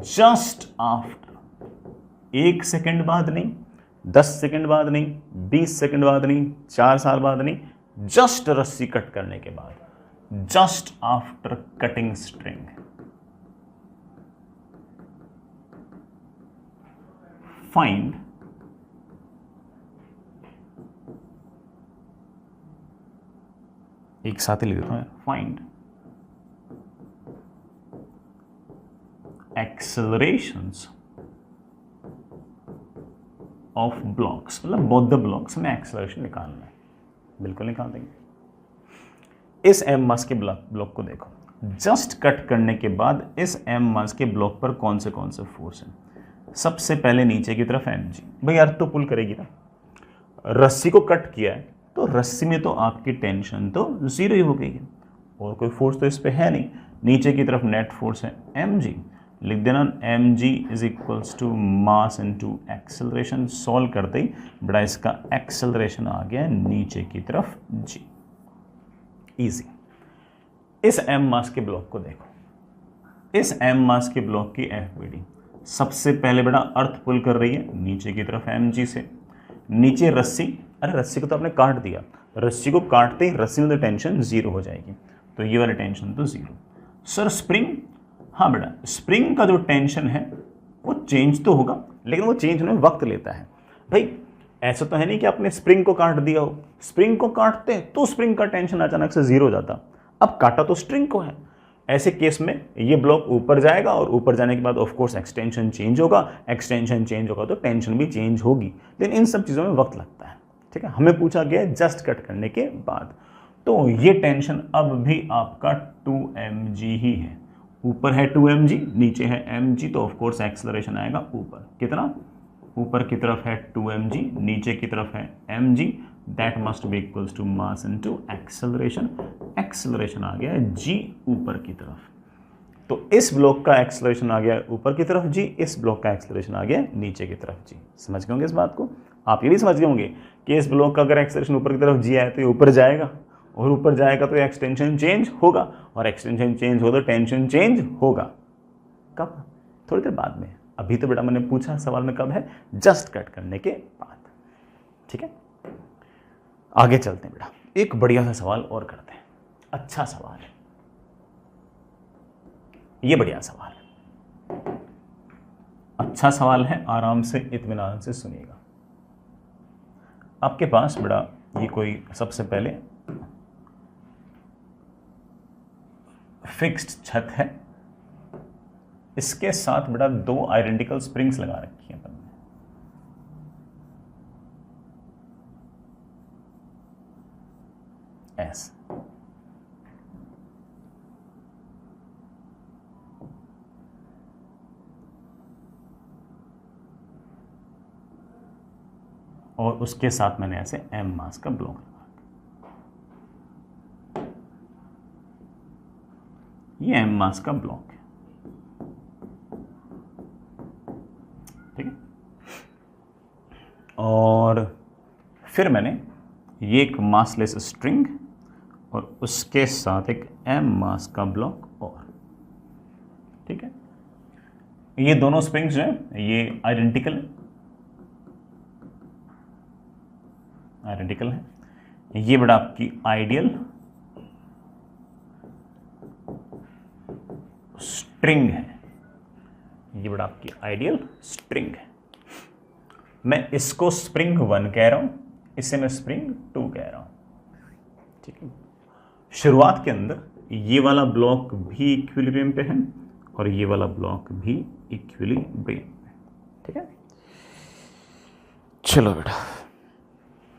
जस्ट आफ्टर, 1 सेकंड बाद नहीं, 10 सेकंड बाद नहीं, 20 सेकंड बाद नहीं, 4 साल बाद नहीं, जस्ट रस्सी कट करने के बाद, just after cutting string, find एक साथ ही लिख देता हूं, फाइंड एक्सेलरेशंस ऑफ ब्लॉक्स, मतलब बोथ द ब्लॉक्स में एक्सेलरेशन निकालना है। बिल्कुल निकाल देंगे। इस एम मास के ब्लॉक को देखो, जस्ट कट करने के बाद इस एम मास के ब्लॉक पर कौन से फोर्स हैं? सबसे पहले नीचे की तरफ mg, भाई अर्थ तो पुल करेगी ना। रस्सी को कट किया है तो रस्सी में तो आपकी टेंशन तो 0 ही हो गई है, और कोई फोर्स तो इस पे है नहीं। नीचे की तरफ नेट फोर्स है mg, लिख देना mg is equals to mass into acceleration. Solve करते ही बड़ा इसका एक्सेलरेशन आ गया नीचे की तरफ g। इजी। इस m मास के ब्लॉक को देखो, इस m मास के ब्लॉक की FBD सबसे पहले बड़ा अर्थ पुल कर रही है नीचे की तरफ mg से। नीचे रस्सी, अरे रस्सी को तो आपने काट दिया, रस्सी को काटते ही रस्सी में तो टेंशन 0 हो जाएगी, तो ये वाली टेंशन तो 0। सर स्प्रिंग, हाँ बेटा स्प्रिंग का जो टेंशन है वो चेंज तो होगा, लेकिन वो चेंज होने में वक्त लेता है। भाई ऐसा तो है नहीं कि आपने स्प्रिंग को काट दिया हो, स्प्रिंग को काटते तो स्प्रिंग का टेंशन अचानक से 0 हो जाता, अब काटा तो स्ट्रिंग को है। ऐसे केस में ये ब्लॉक ऊपर जाएगा और ऊपर जाने के बाद ऑफ कोर्स एक्सटेंशन चेंज होगा, एक्सटेंशन चेंज होगा तो टेंशन भी चेंज होगी, लेकिन इन सब चीज़ों में वक्त लगता है। ठीक है, हमें पूछा गया जस्ट कट करने के बाद, तो ये टेंशन अब भी आपका 2mg ही है। ऊपर है 2mg, नीचे है mg, तो ऑफ कोर्स एक्सेलरेशन आएगा ऊपर। कितना? ऊपर की तरफ है 2mg, नीचे की तरफ है mg, that must be equals to mass into acceleration. Acceleration आ गया है g ऊपर की तरफ, तो इस ब्लॉक का एक्सेलरेशन आ गया ऊपर की तरफ g, इस ब्लॉक का एक्सेलरेशन आ गया नीचे की तरफ g। समझ गए होंगे इस बात को? आप ये भी समझ गए होंगे कि इस ब्लॉक का अगर एक्सेलरेशन ऊपर की तरफ g आए तो ये ऊपर जाएगा, और ऊपर जाएगा तो एक्सटेंशन चेंज होगा, और एक्सटेंशन चेंज हो तो टेंशन चेंज होगा। कब? थोड़ी देर बाद में। अभी तो बेटा मैंने पूछा सवाल में कब है? जस्ट कट करने के बाद। ठीक है, आगे चलते हैं बेटा, एक बढ़िया सा सवाल और करते हैं। अच्छा सवाल है ये, बढ़िया सवाल है, अच्छा सवाल है, आराम से इत्मीनान से सुनिएगा। आपके पास बेटा ये कोई सबसे पहले फिक्स्ड छत है, इसके साथ बेटा 2 आइडेंटिकल स्प्रिंग्स लगा रखी हैं अपन ने। ऐसे और उसके साथ मैंने ऐसे m मास का ब्लॉक लगा। ये m मास का ब्लॉक है, ठीक है। और फिर मैंने ये एक मासलेस स्ट्रिंग और उसके साथ एक m मास का ब्लॉक और, ठीक है। ये दोनों स्प्रिंग्स जो है ये आइडेंटिकल है। ये बड़ा आपकी आइडियल स्ट्रिंग है, ये बड़ा आपकी आइडियल स्ट्रिंग है। मैं इसको स्प्रिंग 1 कह रहा हूं, इसे मैं स्प्रिंग 2 कह रहा हूं। ठीक है। शुरुआत के अंदर ये वाला ब्लॉक भी इक्विलिब्रियम पे है और ये वाला ब्लॉक भी इक्विलिब्रियम पे, ठीक है। चलो बेटा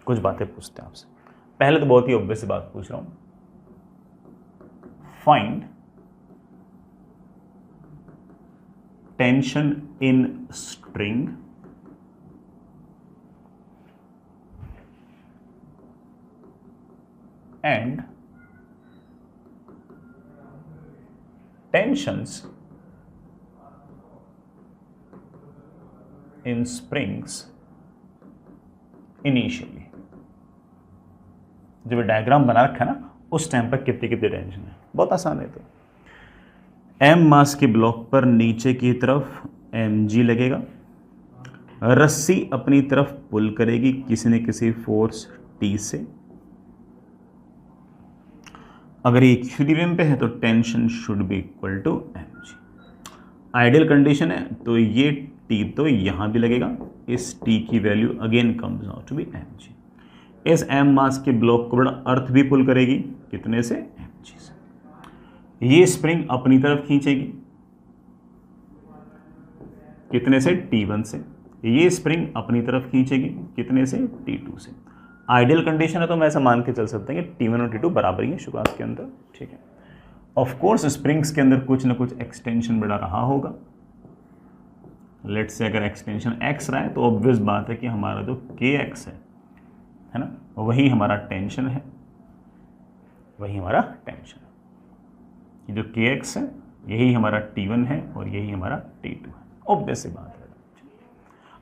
कुछ बातें पूछते हैं आपसे। पहले तो बहुत ही ऑब्वियस बात पूछ रहा हूं, find tension in string and tensions in springs initially। जब डायग्राम बना रखा है ना उस टाइम पर कितनी कितनी टेंशन है, बहुत आसान है। तो m मास के ब्लॉक पर नीचे की तरफ mg लगेगा, रस्सी अपनी तरफ पुल करेगी किसी न किसी फोर्स T से। अगर ये इक्विलिब्रियम पे है तो tension should be equal to mg। Ideal condition है तो ये T तो यहां भी लगेगा, इस T की value again comes out to be mg। इस m मास के ब्लॉक को बड़ा अर्थ भी पुल करेगी, कितने से, mg से। ये स्प्रिंग अपनी तरफ खींचेगी, कितने से, T1 से। ये स्प्रिंग अपनी तरफ खींचेगी, कितने से, T2 से। आइडियल कंडीशन है तो मैं ऐसा मान के चल सकते हैं कि T1 और T2 बराबर ही है शुरुआत के अंदर, ठीक है। ऑफ कोर्स स्प्रिंग्स के अंदर कुछ ना कुछ एक्सटेंशन बढ़ा रहा होगा। लेट्स से अगर एक्सटेंशन x रहा है तो ऑब्वियस बात है कि हमारा जो kx है ना, वही हमारा टेंशन है, वही हमारा टेंशन है। ये जो kx है यही हमारा T1 है और यही हमारा T2 है, ऑब्वियस सी बात है।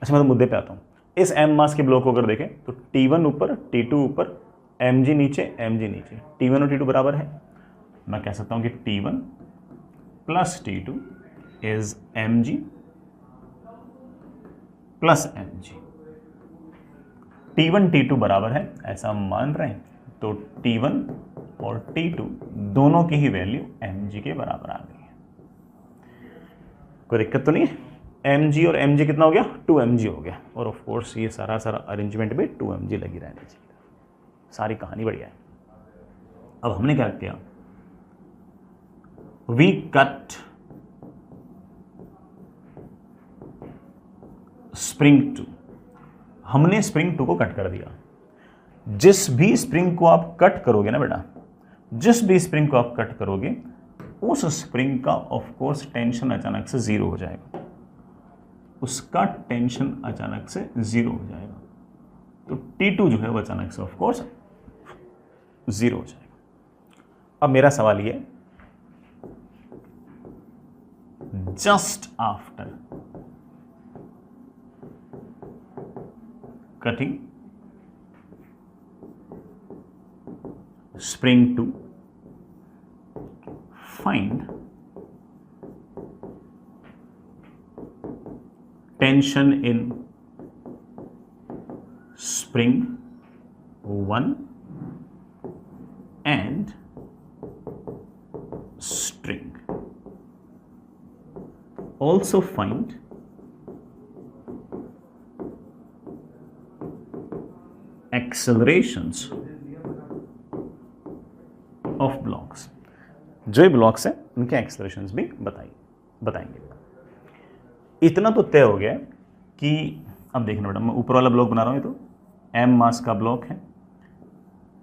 अच्छा मैं तो मुद्दे पे आता हूँ। इस m मास के ब्लॉक को अगर देखें तो T1 ऊपर, T2 ऊपर, mg नीचे, mg नीचे, T1 और T2 बराबर है। मैं कह सकता हूं कि T1 plus T2 is mg plus mg। T1 T2 बराबर है ऐसा हम मान रहे हैं, तो T1 और T2 दोनों की ही वैल्यू mg के बराबर आ गई है। कोई दिक्कत तो नहीं है। mg और mg कितना हो गया, 2mg हो गया। और ऑफ कोर्स ये सारा अरेंजमेंट में 2mg लगी रहनी चाहिए। सारी कहानी बढ़िया है। अब हमने क्या किया, वी कट स्प्रिंग 2। हमने स्प्रिंग 2 को कट कर दिया। जिस भी स्प्रिंग को आप कट करोगे ना बेटा, जिस भी स्प्रिंग को आप कट करोगे उस स्प्रिंग का ऑफ कोर्स टेंशन अचानक से जीरो हो जाएगा, उसका टेंशन अचानक से जीरो हो जाएगा। तो T2 जो है वो अचानक से ऑफ कोर्स जीरो हो जाएगा। अब मेरा सवाल ये, just after cutting spring 2, find tension in spring 1 and string. Also find accelerations of blocks। जो ब्लॉक्स हैं उनके एक्सेलरेशंस भी बताएंगे। इतना तो तय हो गया कि अब देखना बेटा, मैं ऊपर वाला ब्लॉक बना रहा हूं। ये तो m मास का ब्लॉक है,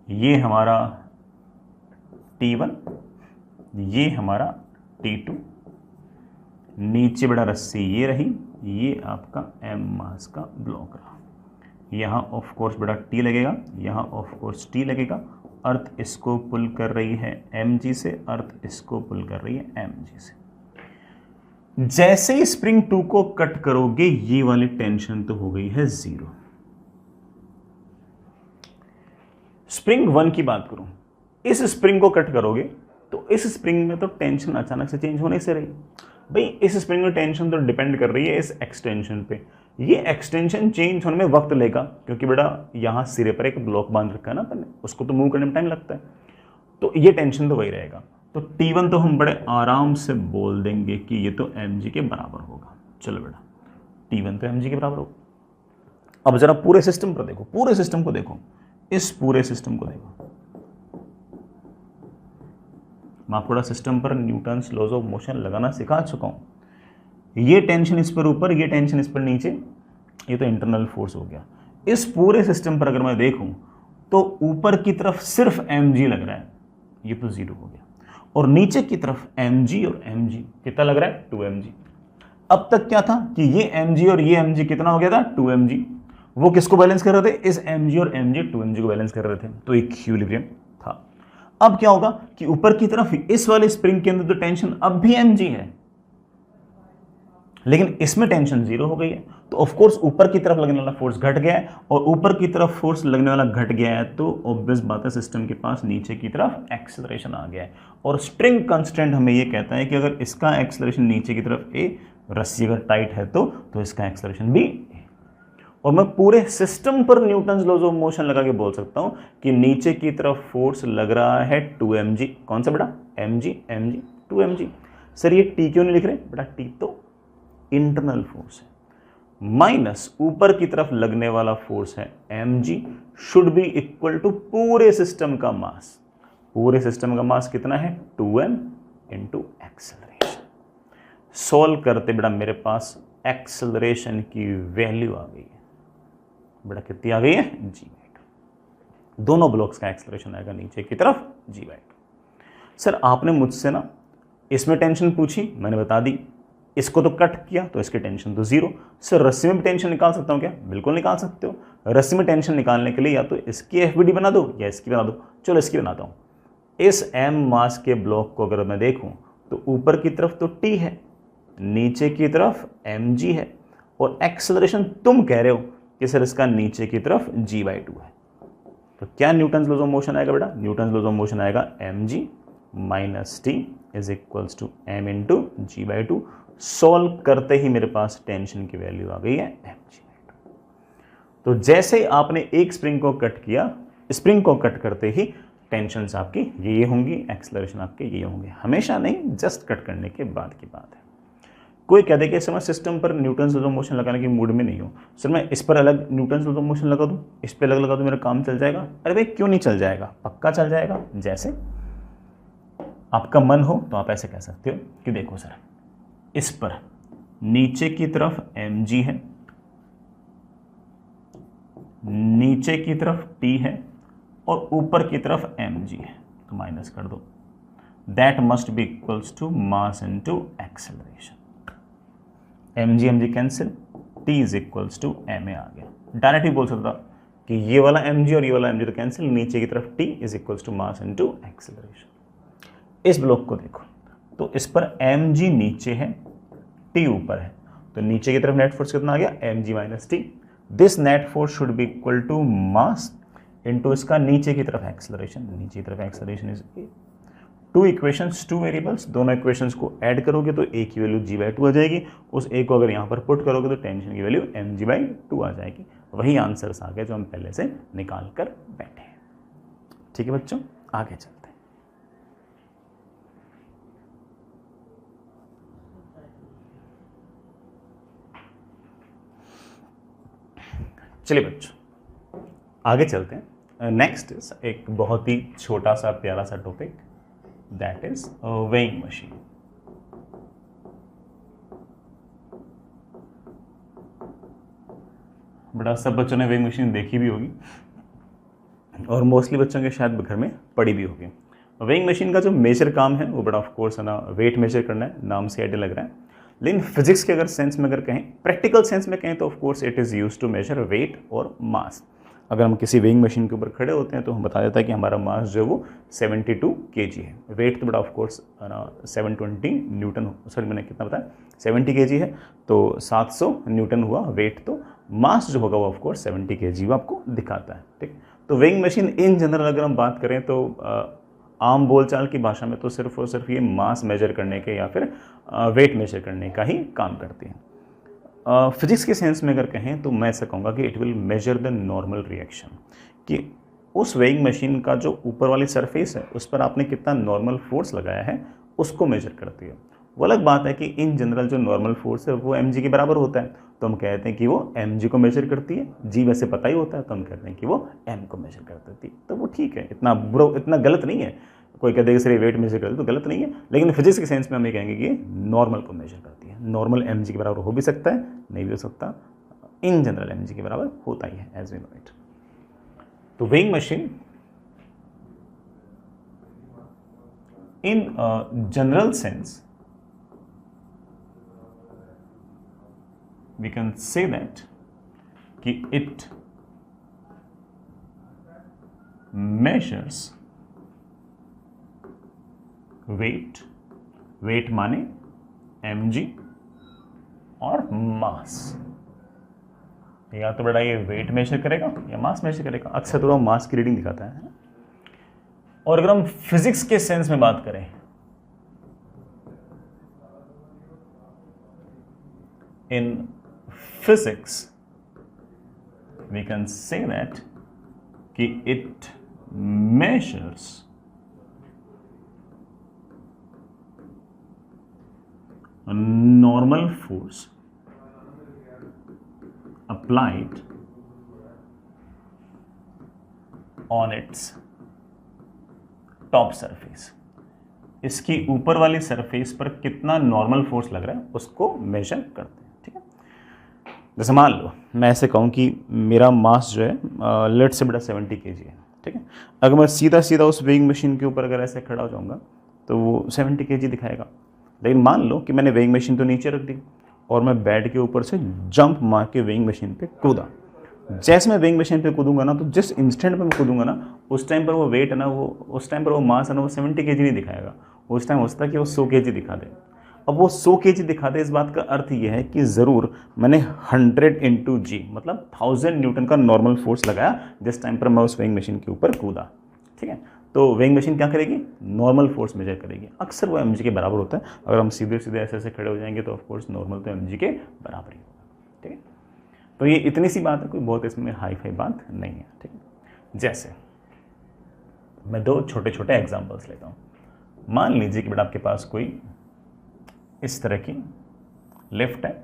ये हमारा T1, ये हमारा T2, नीचे बड़ा रस्सी ये रही, ये आपका m मास का ब्लॉक रहा। यहाँ ऑफ कोर्स बड़ा T लगेगा, यहाँ ऑफ कोर्स T लगेगा। अर्थ इसको पुल कर रही है mg से, अर्थ इसको पुल कर रही है mg से। जैसे ही स्प्रिंग 2 को कट करोगे ये वाली टेंशन तो हो गई है जीरो। स्प्रिंग 1 की बात करूं, इस स्प्रिंग को कट करोगे तो इस स्प्रिंग में तो टेंशन अचानक से चेंज होने से रही। भाई इस स्प्रिंग में टेंशन तो डिपेंड कर रही है इस एक्सटेंशन पे। ये एक्सटेंशन चेंज होने में वक्त लेगा, क्योंकि बेटा यहां सिरे पर एक ब्लॉक बांध रखा है ना अपन ने, उसको तो मूव करने में टाइम लगता है। तो ये टेंशन तो वही रहेगा। तो T1 तो हम बड़े आराम से बोल देंगे कि ये तो mg के बराबर होगा। चलो बेटा, T1 तो mg के बराबर होगा। अब जरा पूरे सिस्टम पर देखो, पूरे सिस्टम को देखो, इस पूरे सिस्टम को देखो। मैं आपको सिस्टम पर न्यूटन्स लॉज ऑफ मोशन लगाना सिखा चुका हूँ। ये टेंशन इस पर ऊपर, ये टेंशन इस पर नीचे, ये तो इंटरनल फोर्स हो गया। इस पूरे सिस्टम पर अगर मैं देखूं तो ऊपर की तरफ सिर्फ mg लग रहा है, ये तो 0 हो गया, और नीचे की तरफ mg और mg कितना लग रहा है 2mg। अब तक क्या था कि ये mg और ये mg कितना हो गया था 2mg, वो किसको बैलेंस कर रहे थे, इस mg और mg 2mg को बैलेंस कर रहे थे, तो एक इक्विलिब्रियम था। अब क्या होगा कि ऊपर की तरफ इस वाले स्प्रिंग के अंदर तो टेंशन अब भी mg है, लेकिन इसमें टेंशन 0 हो गई है, तो ऑफ कोर्स ऊपर की तरफ लगने वाला फोर्स घट गया है, और ऊपर की तरफ फोर्स लगने वाला घट गया है तो ऑब्वियस बात है सिस्टम के पास नीचे की तरफ एक्सेलरेशन आ गया है। और स्ट्रिंग कांस्टेंट हमें ये कहता है कि अगर इसका एक्सेलरेशन नीचे की तरफ a, रस्सी अगर टाइट है तो इसका एक्सेलरेशन भी a। और मैं पूरे सिस्टम पर न्यूटन्स लॉज ऑफ मोशन लगा के बोल सकता हूं कि नीचे की तरफ फोर्स लग रहा है 2mg। कौन सा बेटा, mg mg 2mg। सर ये t क्यों नहीं लिख रहे बेटा, t तो इंटरनल फोर्स है, माइनस ऊपर की तरफ लगने वाला फोर्स है mg, should be equal to पूरे सिस्टम का मास। पूरे सिस्टम का मास कितना है 2m इंटू एक्सेलरेशन। सॉल्व करते बेटा मेरे पास एक्सेलरेशन की वैल्यू आ गई है, बेटा कितनी आ गई है g/2। दोनों ब्लॉक्स का एक्सेलरेशन आएगा नीचे की तरफ g/2। सर आपने मुझसे ना इसमें टेंशन पूछी, मैंने बता दी, इसको तो कट किया तो इसकी टेंशन तो 0। सर रस्सी में भी टेंशन निकाल सकता हूँ क्या, बिल्कुल निकाल सकते हो। रस्सी में टेंशन निकालने के लिए या तो इसकी FBD बना दो या इसकी बना दो, चलो इसकी बनाता हूँ। इस m मास के ब्लॉक को अगर मैं देखूँ तो ऊपर की तरफ तो t है, नीचे की तरफ mg है, और एक्सेलरेशन तुम कह रहे हो कि सर इसका नीचे की तरफ g/2 है। तो क्या न्यूटन्स लॉज ऑफ मोशन आएगा बेटा, न्यूटन्स लॉज ऑफ मोशन आएगा mg minus t is equals to m into g/2। Solve करते ही मेरे पास टेंशन की वैल्यू आ गई है mg/2। तो जैसे आपने एक स्प्रिंग को कट किया, स्प्रिंग को कट करते ही टेंशन्स आपकी ये होंगी, एक्सेलरेशन आपके ये होंगे, हमेशा नहीं, जस्ट कट करने के बाद की बात है। कोई कह दे कि सर मैं सिस्टम पर न्यूटन्स लॉज ऑफ मोशन लगाने की मूड में नहीं हूँ, सर मैं इस पर अलग न्यूटन्स लॉज ऑफ मोशन लगा दूँ, इस पर अलग लगा दूँ, मेरा काम चल जाएगा। अरे भाई क्यों नहीं चल जाएगा, पक्का चल जाएगा। जैसे आपका मन हो तो आप ऐसे कह सकते हो कि देखो सर इस पर नीचे की तरफ mg है, नीचे की तरफ t है, और ऊपर की तरफ mg है, तो माइनस कर दो। That must be equals to mass into acceleration. mg mg cancel, t is equals to ma आ गया। डायरेक्ट ही बोल सकता कि ये वाला mg और ये वाला mg तो कैंसिल, नीचे की तरफ t is equals to mass into acceleration. इस ब्लॉक को देखो तो इस पर mg नीचे है, t ऊपर है, तो नीचे की तरफ नेट फोर्स कितना आ गया mg minus t। This net force should be equal to mass into इसका नीचे की तरफ एक्सेलरेशन। नीचे की तरफ acceleration is a। Two equations, two variables, दोनों इक्वेशंस को ऐड करोगे तो a की वैल्यू g/2 आ जाएगी, उस a को अगर यहाँ पर पुट करोगे तो टेंशन की वैल्यू mg/2 आ जाएगी। वही आंसर्स आ गए जो हम पहले से निकाल कर बैठे हैं। ठीक है बच्चों, आगे चलते हैं। चलिए बच्चों आगे चलते हैं। नेक्स्ट इज एक बहुत ही छोटा सा प्यारा सा topic, that is weighing machine. बड़ा सब बच्चों ने वेइंग मशीन देखी भी होगी और मोस्टली बच्चों के शायद घर में पड़ी भी होगी। वेइंग मशीन का जो मेजर काम है वो बड़ा ऑफ कोर्स है ना, वेट मेजर करना है, नाम से आइडिया लग रहा है। लेकिन फिजिक्स के अगर सेंस में अगर कहें, प्रैक्टिकल सेंस में कहें तो of course it is used to measure weight और मास। अगर हम किसी वेइंग मशीन के ऊपर खड़े होते हैं तो हम बता देता है कि हमारा मास जो है वो 72 kg है। वेट तो बड़ा ऑफ कोर्स 720 न्यूटन, सॉरी मैंने कितना बताया 70 kg है, तो 700 न्यूटन हुआ वेट। तो मास जो होगा वो ऑफ कोर्स 70 kg वो आपको दिखाता है। ठीक, तो वेइंग मशीन इन जनरल अगर हम बात करें तो आम बोलचाल की भाषा में तो सिर्फ और सिर्फ ये मास मेजर करने के या फिर वेट मेजर करने का ही काम करती है। फिजिक्स के सेंस में अगर कहें तो मैं ऐसा कहूँगा कि it will measure the normal reaction, कि उस वेइंग मशीन का जो ऊपर वाली सरफेस है उस पर आपने कितना नॉर्मल फोर्स लगाया है उसको मेजर करती है। वो अलग बात है कि इन जनरल जो नॉर्मल फोर्स है वो mg के बराबर होता है, तो हम कहते हैं कि वो mg को मेजर करती है। g वैसे पता ही होता है तो हम कहते हैं कि वो m को मेजर कर देती है। तो वो ठीक है, इतना बुरा, इतना गलत नहीं है। कोई कह देगा सर ये वेट मेजर करती है, तो गलत नहीं है, लेकिन फिजिक्स के सेंस में हम ये कहेंगे कि ये नॉर्मल को मेजर करती है। नॉर्मल mg के बराबर हो भी सकता है, नहीं भी हो सकता, इन जनरल mg के बराबर होता ही है, एज वी नो इट। तो weighing machine in general sense we can say that कि it measures weight, weight माने mg और मास। या तो बड़ा ये वेट मेजर करेगा या मास मेजर करेगा, अक्सर तो मास की रीडिंग दिखाता है। और अगर हम फिजिक्स के सेंस में बात करें, in physics we can say that कि it measures normal force applied on its top surface। इसकी ऊपर वाली सरफेस पर कितना नॉर्मल फोर्स लग रहा है उसको मेजर करते हैं, ठीक है। जैसे मान लो मैं ऐसे कहूँ कि मेरा मास जो है लेट से बड़ा 70 kg है, ठीक है। अगर मैं सीधा सीधा उस वेइंग मशीन के ऊपर अगर ऐसे खड़ा हो जाऊँगा तो वो 70 kg दिखाएगा। लेकिन मान लो कि मैंने वेइंग मशीन तो नीचे रख दी और मैं बेड के ऊपर से जंप मार के वेइंग मशीन पे कूदा। जैसे मैं वेइंग मशीन पे कूदूंगा ना, तो जिस इंस्टेंट पे मैं कूदूंगा ना, उस टाइम पर वो वेट है ना, वो उस टाइम पर वो मास है ना, वो 70 kg नहीं दिखाएगा। उस टाइम हो सकता है कि वो 100 kg दिखा दे। अब वो 100 kg दिखा दे, इस बात का अर्थ ये है कि ज़रूर मैंने 100 × g मतलब 1000 न्यूटन का नॉर्मल फोर्स लगाया जिस टाइम पर मैं उस वेइंग मशीन के ऊपर कूदा, ठीक है। तो वेइंग मशीन क्या करेगी? नॉर्मल फोर्स मेजर करेगी। अक्सर वो mg के बराबर होता है। अगर हम सीधे सीधे ऐसे ऐसे खड़े हो जाएंगे तो ऑफकोर्स नॉर्मल तो mg के बराबर ही होगा, ठीक है। तो ये इतनी सी बात है, कोई बहुत इसमें हाई फाई बात नहीं है, ठीक है। जैसे मैं दो छोटे छोटे एग्जांपल्स लेता हूँ। मान लीजिए कि बेटा आपके पास कोई इस तरह की लिफ्ट है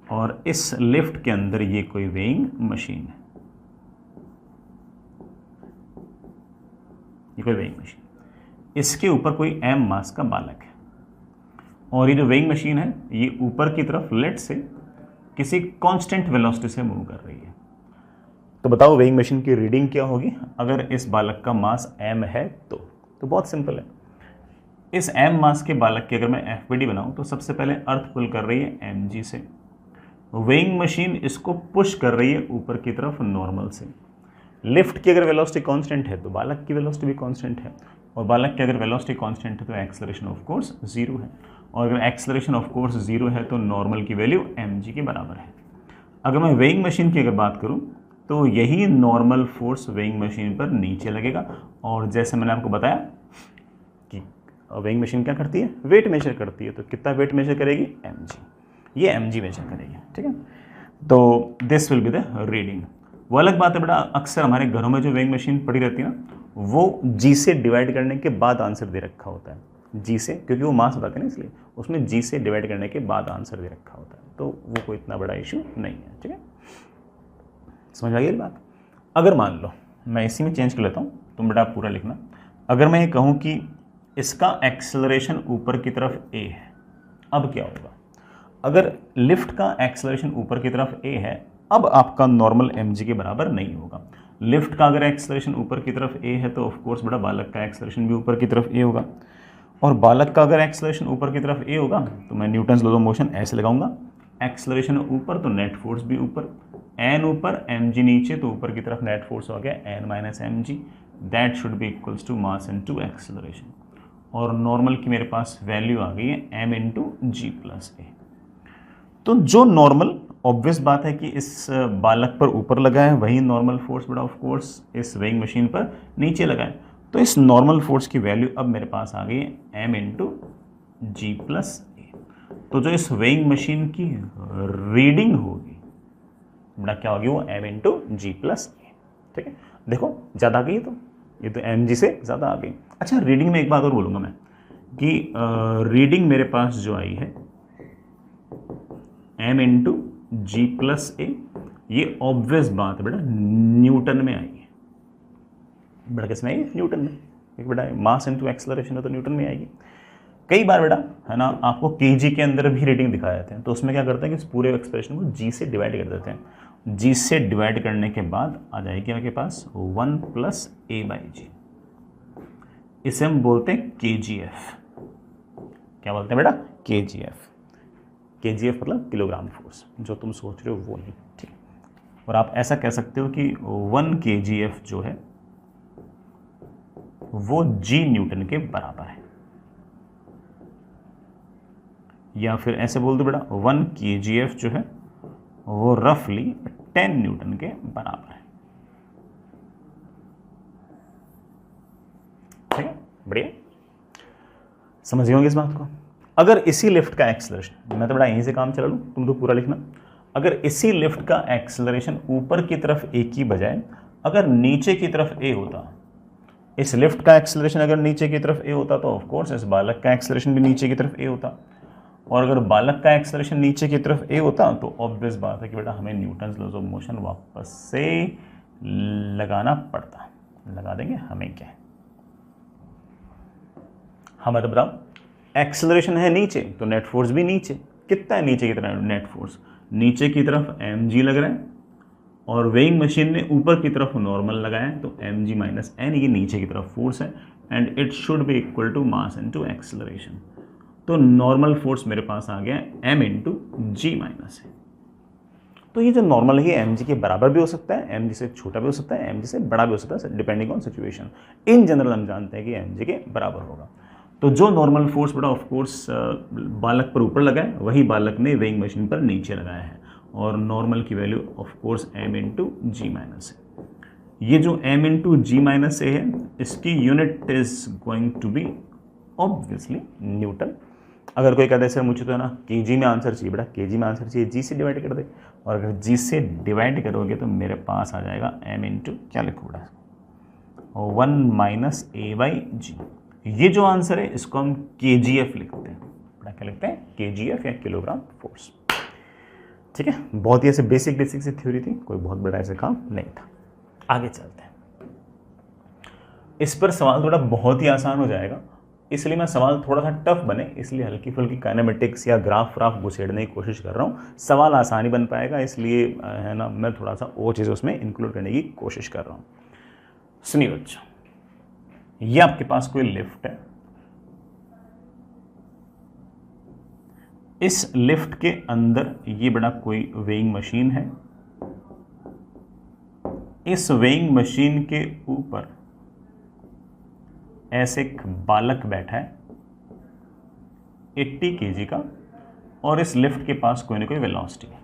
और इस लिफ्ट के अंदर ये कोई वेइंग मशीन है, ये कोई वेइंग मशीन, इसके ऊपर कोई m मास का बालक है और ये जो वेइंग मशीन है ये ऊपर की तरफ लेट से किसी कांस्टेंट वेलोसिटी से मूव कर रही है। तो बताओ वेइंग मशीन की रीडिंग क्या होगी अगर इस बालक का मास m है? तो बहुत सिंपल है। इस m मास के बालक की अगर मैं FBD बनाऊं तो सबसे पहले अर्थ पुल कर रही है mg से, वेइंग मशीन इसको पुश कर रही है ऊपर की तरफ नॉर्मल से। लिफ्ट की अगर वेलोसिटी कांस्टेंट है तो बालक की वेलोसिटी भी कांस्टेंट है, और बालक की अगर वेलोसिटी कांस्टेंट है तो एक्सेलरेशन ऑफ कोर्स 0 है, और अगर एक्सेलरेशन ऑफ कोर्स 0 है तो नॉर्मल की वैल्यू mg के बराबर है। अगर मैं वेइंग मशीन की अगर बात करूं तो यही नॉर्मल फोर्स वेइंग मशीन पर नीचे लगेगा, और जैसे मैंने आपको बताया कि वेइंग मशीन क्या करती है? वेट मेजर करती है। तो कितना वेट मेजर करेगी? mg, ये mg मेजर करेगी, ठीक है। तो this will be the reading. वो अलग बात है बेटा, अक्सर हमारे घरों में जो वेइंग मशीन पड़ी रहती है ना, वो g से डिवाइड करने के बाद आंसर दे रखा होता है, g से, क्योंकि वो मास बताते हैं ना, इसलिए उसमें g से डिवाइड करने के बाद आंसर दे रखा होता है। तो वो कोई इतना बड़ा इशू नहीं है, ठीक है। समझ आ गई बात? अगर मान लो मैं इसी में चेंज कर लेता हूँ, तुम बेटा पूरा लिखना। अगर मैं ये कहूँ कि इसका एक्सेलरेशन ऊपर की तरफ a है, अब क्या होगा? अगर लिफ्ट का एक्सेलरेशन ऊपर की तरफ a है, अब आपका नॉर्मल mg के बराबर नहीं होगा। लिफ्ट का अगर एक्सेलरेशन ऊपर की तरफ a है तो ऑफकोर्स बड़ा बालक का एक्सेलरेशन भी ऊपर की तरफ a होगा, और बालक का अगर एक्सेलरेशन ऊपर की तरफ a होगा तो मैं न्यूटन्स लॉ ऑफ मोशन ऐसे लगाऊंगा, एक्सेलरेशन ऊपर तो नेट फोर्स भी ऊपर, n ऊपर mg नीचे, तो ऊपर की तरफ नेट फोर्स हो गया n minus mg, that should be equals to mass into acceleration, और नॉर्मल की मेरे पास वैल्यू आ गई है m into g plus a. तो जो नॉर्मल, ऑब्वियस बात है कि इस बालक पर ऊपर लगा है वही नॉर्मल फोर्स बड़ा ऑफ कोर्स इस वेइंग मशीन पर नीचे लगा है, तो इस नॉर्मल फोर्स की वैल्यू अब मेरे पास आ गई है m into g plus a. तो जो इस वेइंग मशीन की रीडिंग होगी बड़ा क्या होगी? वो m इंटू जी प्लस ए, ठीक है। देखो ज़्यादा आ गई, तो ये तो mg से ज़्यादा आ गई। अच्छा, रीडिंग में एक बात और बोलूँगा मैं कि रीडिंग मेरे पास जो आई है m इंटू जी प्लस ए, ये ऑब्वियस बात है बेटा न्यूटन में आई है। बेटा किसमें आई है? न्यूटन में। क्योंकि बेटा मास इनटू एक्सेलरेशन है तो न्यूटन में आएगी। कई बार बेटा है ना आपको केजी के अंदर भी रीडिंग दिखाए जाते हैं, तो उसमें क्या करते हैं कि इस पूरे एक्सप्रेशन को जी से डिवाइड कर देते हैं। जी से डिवाइड करने के बाद आ जाएगी आपके पास 1 + a/g। इसे हम बोलते हैं kgf। क्या बोलते हैं बेटा? kgf। kgf मतलब किलोग्राम फोर्स, जो तुम सोच रहे हो वो नहीं, ठीक। और आप ऐसा कह सकते हो कि 1 kgf जो है वो g न्यूटन के बराबर है, या फिर ऐसे बोल दो बेटा 1 kgf जो है वो रफली 10 न्यूटन के बराबर है। ठीक है, बढ़िया, समझ गए होंगे इस बात को। अगर इसी लिफ्ट का एक्सेलरेशन, मैं तो बड़ा यहीं से काम चला लूँ, तुम तो पूरा लिखना। अगर इसी लिफ्ट का एक्सेलरेशन ऊपर की तरफ a की बजाय अगर नीचे की तरफ a होता, इस लिफ्ट का एक्सेलरेशन अगर नीचे की तरफ a होता तो ऑफ कोर्स इस बालक का एक्सेलरेशन भी नीचे की तरफ a होता, और अगर बालक का एक्सेलरेशन नीचे की तरफ a होता तो ऑब्वियस बात है कि बेटा हमें न्यूटन्स लॉज ऑफ मोशन वापस से लगाना पड़ता। लगा देंगे, हमें क्या है, हमें तो बताओ एक्सेलरेशन है नीचे तो नेट फोर्स भी नीचे। कितना है नीचे की तरफ नेट फोर्स? नीचे की तरफ mg लग रहा है, और वेइंग मशीन ने ऊपर की तरफ नॉर्मल लगाया है, तो mg - n ये नीचे की तरफ फोर्स है, and it should be equal to mass into acceleration. तो नॉर्मल फोर्स मेरे पास आ गया m × g - है। तो ये जो नॉर्मल है ये mg के बराबर भी हो सकता है, mg से छोटा भी हो सकता है, mg से बड़ा भी हो सकता है, depending on situation. In general हम जानते हैं कि mg के बराबर होगा। तो जो नॉर्मल फोर्स बेटा ऑफ कोर्स बालक पर ऊपर लगा है, वही बालक ने वेइंग मशीन पर नीचे लगाया है, और नॉर्मल की value of course m × g - है। ये जो m × g - a है, इसकी unit is going to be obviously newton. अगर कोई कहते सर मुझे तो है ना केजी में आंसर चाहिए, बेटा केजी में आंसर चाहिए, जी से डिवाइड कर दे, और अगर जी से डिवाइड करोगे तो मेरे पास आ जाएगा m × क्या लिखो बेटा 1 - a/g। ये जो आंसर है इसको हम kgf लिखते हैं, बेटा क्या लिखते हैं? kgf या किलोग्राम फोर्स। ठीक है, बहुत ही ऐसे बेसिक सी थ्योरी थी, कोई बहुत बड़ा ऐसा काम नहीं था। आगे चलते हैं, इस पर सवाल थोड़ा बहुत ही आसान हो जाएगा, इसलिए मैं सवाल थोड़ा सा टफ बने इसलिए हल्की फुल्की काइनेमेटिक्स या ग्राफ घुसेड़ने की कोशिश कर रहा हूँ। सवाल आसानी बन पाएगा इसलिए है ना मैं थोड़ा सा और चीज़ उसमें इंक्लूड करने की कोशिश कर रहा हूँ। सुनिए बच्चों, ये आपके पास कोई लिफ्ट है, इस लिफ्ट के अंदर ये बड़ा कोई वेइंग मशीन है, इस वेइंग मशीन के ऊपर ऐसे एक बालक बैठा है 80 kg का, और इस लिफ्ट के पास कोई ना कोई वेलोसिटी है।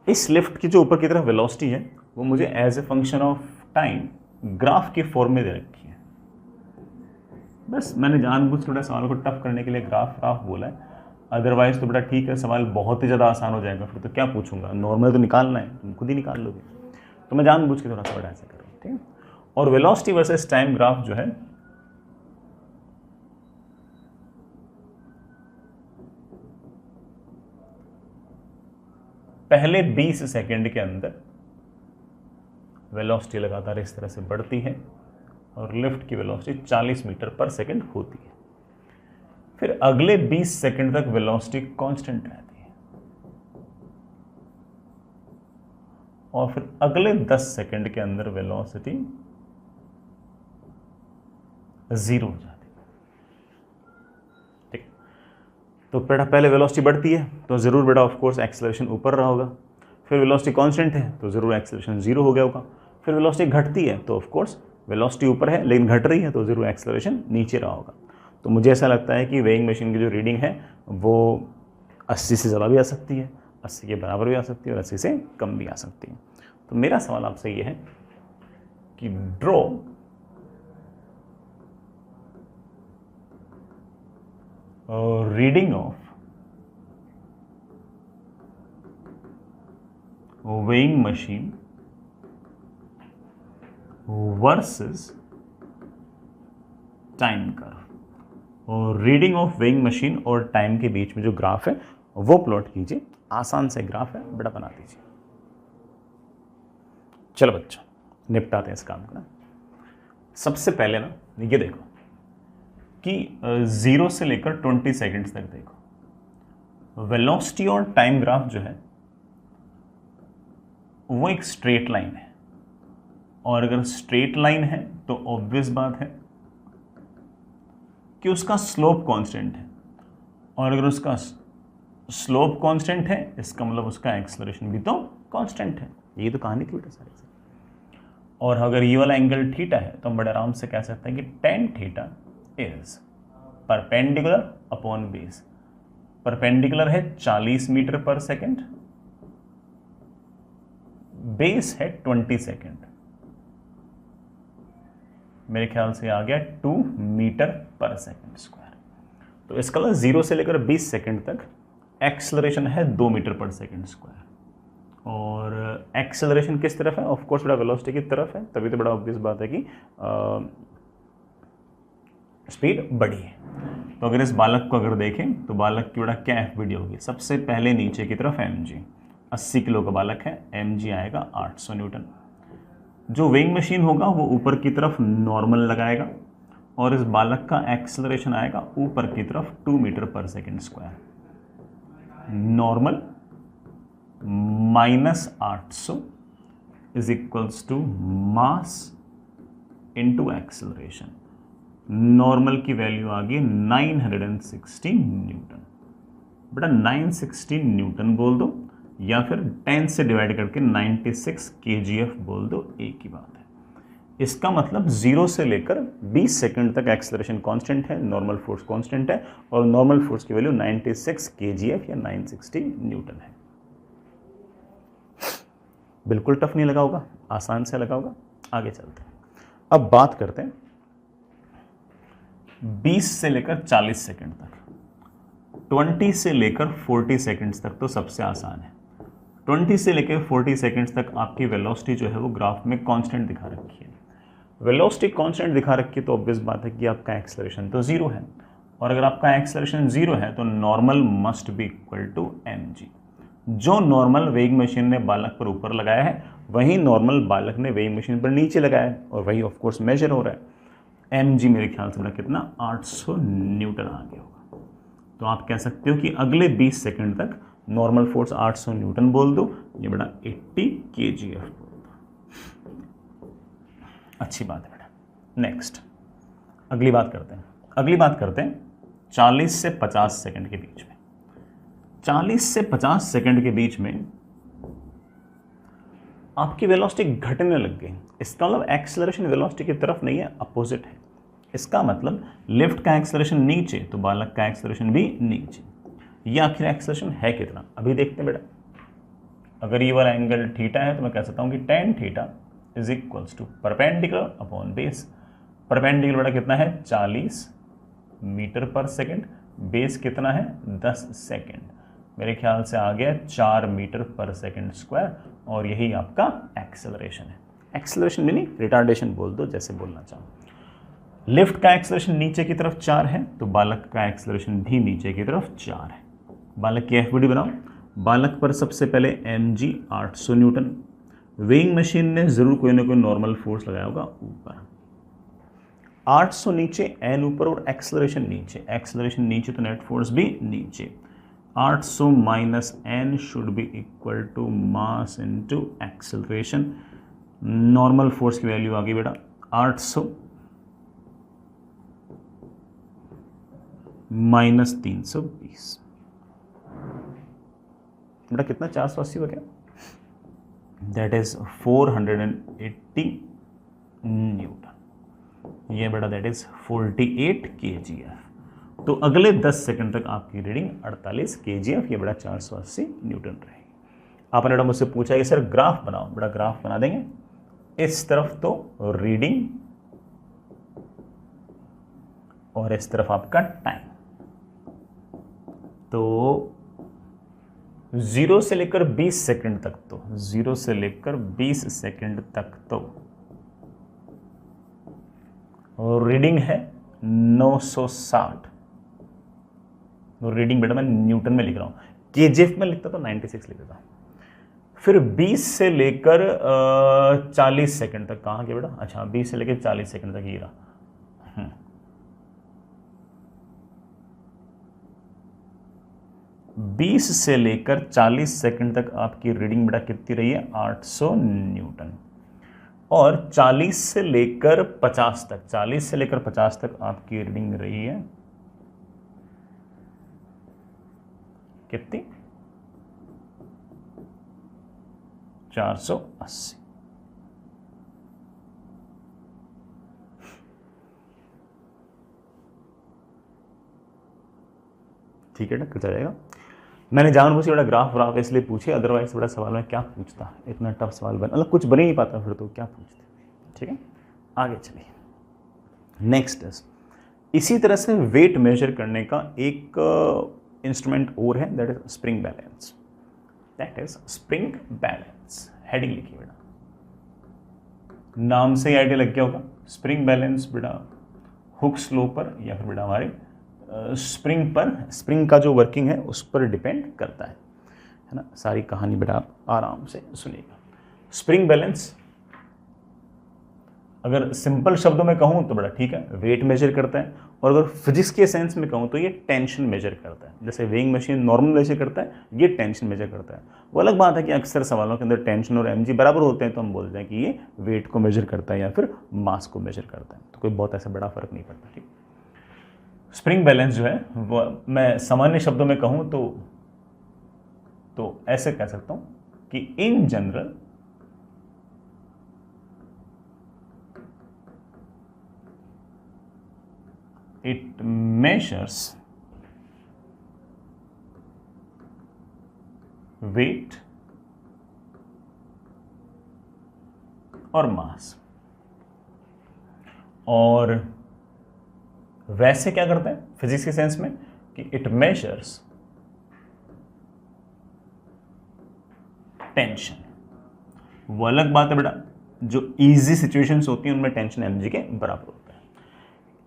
इस लिफ्ट की जो ऊपर की तरफ वेलोसिटी है वो मुझे as a function of time graph के फॉर्म में दे रखी है। बस मैंने जानबूझ थोड़ा सवाल को टफ करने के लिए ग्राफ बोला है, अदरवाइज तो बेटा ठीक है, सवाल बहुत ही ज़्यादा आसान हो जाएगा, फिर तो क्या पूछूंगा, नॉर्मल तो निकालना है, तुम खुद ही निकाल लोगे, तो मैं जानबूझ के थोड़ा सा बड़ा ऐसा कर रहा हूँ। ठीक है, और वेलोसिटी वर्सेस टाइम ग्राफ जो है पहले 20 सेकंड के अंदर वेलोसिटी लगातार इस तरह से बढ़ती है, और लिफ्ट की वेलोसिटी 40 मीटर पर सेकंड होती है। फिर अगले 20 सेकंड तक वेलोसिटी कांस्टेंट रहती है, और फिर अगले 10 सेकंड के अंदर वेलोसिटी 0 हो जाती है। ठीक, तो बेटा पहले वेलोसिटी बढ़ती है तो ज़रूर बेटा ऑफ कोर्स एक्सेलरेशन ऊपर रहा होगा, फिर वेलोसिटी कांस्टेंट है तो ज़रूर एक्सेलरेशन 0 हो गया होगा, फिर वेलोसिटी घटती है तो ऑफ कोर्स वेलोसिटी ऊपर है लेकिन घट रही है तो ज़रूर एक्सेलरेशन नीचे रहा होगा। तो मुझे ऐसा लगता है कि वेइंग मशीन की जो रीडिंग है वो 80 से ज़्यादा भी आ सकती है, 80 के बराबर भी आ सकती है, और 80 से कम भी आ सकती है। तो मेरा सवाल आपसे ये है कि draw reading of weighing machine versus time curve, और रीडिंग ऑफ वेइंग मशीन और टाइम के बीच में जो ग्राफ है वो प्लॉट कीजिए। आसान से ग्राफ है बेटा, बना दीजिए। चलो बच्चों निपटाते हैं इस काम को ना। सबसे पहले ना ये देखो कि 0 से लेकर 20 सेकेंड्स तक देखो, वेलोसिटी और टाइम ग्राफ जो है वो एक स्ट्रेट लाइन है, और अगर स्ट्रेट लाइन है तो ऑब्वियस बात है कि उसका स्लोप कांस्टेंट है, और अगर उसका स्लोप कांस्टेंट है इसका मतलब उसका एक्सेलरेशन भी तो कांस्टेंट है। ये तो कहानी थी बेटा सारी से। और अगर ये वाला एंगल थीटा है तो हम बड़े आराम से कह सकते हैं कि tan theta is perpendicular upon base. Perpendicular है 40 मीटर पर सेकेंड, बेस है 20 सेकेंड, मेरे ख्याल से आ गया 2 मीटर पर सेकेंड स्क्वायर। तो इसका 0 से लेकर 20 सेकेंड तक एक्सेलरेशन है 2 मीटर पर सेकेंड स्क्वायर। और एक्सेलरेशन किस तरफ है? ऑफ कोर्स बड़ा वेलोसिटी की तरफ है, तभी तो बड़ा ऑब्वियस बात है कि स्पीड बढ़ी है। तो अगर इस बालक को अगर देखें तो बालक की बड़ा क्या एफबीडी होगी? सबसे पहले नीचे की तरफ mg, 80 किलो का बालक है, mg आएगा 800 न्यूटन। जो वेइंग मशीन होगा वो ऊपर की तरफ नॉर्मल लगाएगा, और इस बालक का एक्सेलरेशन आएगा ऊपर की तरफ 2 मीटर पर second square. Normal -800 is equals to mass into acceleration. Normal की वैल्यू आ गई 916 न्यूटन। बेटा 916 न्यूटन बोल दो या फिर 10 से डिवाइड करके 96 kgf बोल दो, एक ही बात है। इसका मतलब 0 से लेकर 20 सेकंड तक एक्सेलरेशन कांस्टेंट है, नॉर्मल फोर्स कांस्टेंट है, और नॉर्मल फोर्स की वैल्यू 96 kgf या 960 न्यूटन है। बिल्कुल टफ नहीं लगा होगा, आसान से लगा होगा। आगे चलते हैं, अब बात करते हैं 20 से लेकर 40 सेकंड तक। 20 से लेकर 40 सेकंड्स तक तो सबसे आसान है। 20 से लेकर 40 सेकंड्स तक आपकी वेलोसिटी जो है वो ग्राफ में कांस्टेंट दिखा रखी है। वेलोसिटी कांस्टेंट दिखा रखी है तो ऑब्वियस बात है कि आपका एक्सेलरेशन तो 0 है, और अगर आपका एक्सेलरेशन 0 है तो normal must be equal to mg। जो नॉर्मल वेइंग मशीन ने बालक पर ऊपर लगाया है वही नॉर्मल बालक ने वेइंग मशीन पर नीचे लगाया है, और वही ऑफ कोर्स मेजर हो रहा है। mg मेरे ख्याल से कितना 800 न्यूटन आ गया होगा। तो आप कह सकते हो कि अगले 20 सेकंड तक नॉर्मल फोर्स 800 न्यूटन बोल दो, ये बड़ा 80 kgf बोल दो। अच्छी बात है बेटा। नेक्स्ट अगली बात करते हैं 40 से 50 सेकंड के बीच में। 40 से 50 सेकंड के बीच में आपकी वेलोसिटी घटने लग गई। इसका मतलब एक्सेलरेशन वेलोसिटी की तरफ नहीं है, अपोजिट है। इसका मतलब लिफ्ट का एक्सेलरेशन नीचे तो बालक का एक्सेलरेशन भी नीचे। ये आखिर एक्सेलरेशन है कितना, अभी देखते हैं बेटा। अगर ये वाला एंगल थीटा है तो मैं कह सकता हूं कि tan theta is equals to perpendicular upon base. Perpendicular बेटा कितना है 40 मीटर पर सेकेंड, बेस कितना है 10 सेकेंड, मेरे ख्याल से आ गया 4 मीटर पर सेकेंड स्क्वायर, और यही आपका एक्सेलरेशन है। एक्सेलरेशन भी नहीं, रिटार्डेशन बोल दो, जैसे बोलना चाहो। लिफ्ट का एक्सेलरेशन नीचे की तरफ 4 है तो बालक का एक्सेलरेशन भी नीचे की तरफ 4 है। बालक की एफबीडी बनाओ। बालक पर सबसे पहले mg 800 न्यूटन। वेइंग मशीन ने जरूर कोई ना कोई नॉर्मल फोर्स लगाया होगा ऊपर। 800 नीचे, n ऊपर, और एक्सेलरेशन नीचे। एक्सेलरेशन नीचे तो नेट फोर्स भी नीचे। 800 minus n should be equal to mass into acceleration. Normal force की वैल्यू आ गई बेटा 800 माइनस 320, बेटा कितना 480 हो गया, दैट इज 480 न्यूटन। ये बेटा दैट इज 48 kgf। तो अगले 10 सेकंड तक आपकी रीडिंग 48 kgf, ये बेटा 480 न्यूटन रहेगी। आपने बेटा मुझसे पूछा कि सर ग्राफ बनाओ, बेटा ग्राफ बना देंगे। इस तरफ तो रीडिंग और इस तरफ आपका टाइम। तो 0 से लेकर 20 सेकंड तक तो 0 से लेकर 20 सेकंड तक तो और रीडिंग है 960। रीडिंग बेटा मैं न्यूटन में लिख रहा हूं, केजीएफ में लिखता तो 96 लिख देता हूं। फिर 20 से लेकर 40 सेकंड तक कहाँ गया बेटा? अच्छा, 20 से लेकर 40 सेकंड तक ये रहा। 20 से लेकर 40 सेकंड तक आपकी रीडिंग बेटा कितनी रही है? 800 न्यूटन। और 40 से लेकर 50 तक, 40 से लेकर 50 तक आपकी रीडिंग रही है कितनी? 480। ठीक है ना, चल जाएगा। मैंने जानबूझ के बड़ा ग्राफ इसलिए पूछे, अदरवाइज बड़ा सवाल में क्या पूछता, इतना टफ सवाल बन, मतलब कुछ बन ही नहीं पाता फिर तो क्या पूछते। ठीक है, आगे चलिए। नेक्स्ट इज, इसी तरह से वेट मेजर करने का एक इंस्ट्रूमेंट और है, that is spring balance. That is spring balance. Heading लिखिए बेटा, नाम से ही आइडिया लग गया होगा। स्प्रिंग बैलेंस बेटा हुक स्लो पर या फिर बेटा हमारे स्प्रिंग पर, स्प्रिंग का जो वर्किंग है उस पर डिपेंड करता है ना। सारी कहानी बेटा आप आराम से सुनिएगा। स्प्रिंग बैलेंस अगर सिंपल शब्दों में कहूँ तो बड़ा ठीक है, वेट मेजर करता है। और अगर फिजिक्स के सेंस में कहूँ तो ये टेंशन मेजर करता है। जैसे वेइंग मशीन नॉर्मल मेजर करता है, ये टेंशन मेजर करता है। वो अलग बात है कि अक्सर सवालों के अंदर टेंशन और mg बराबर होते हैं, तो हम बोलते हैं कि ये वेट को मेजर करता है या फिर मास को मेजर करता है, तो कोई बहुत ऐसा बड़ा फर्क नहीं पड़ता। ठीक, स्प्रिंग बैलेंस जो है वो मैं सामान्य शब्दों में कहूँ तो ऐसे कह सकता हूँ कि in general it measures weight और मास। और वैसे क्या करता है फिजिक्स के सेंस में कि इट मेजर्स टेंशन। वो अलग बात है बेटा, जो इजी सिचुएशंस होती हैं उनमें टेंशन mg के बराबर होता है।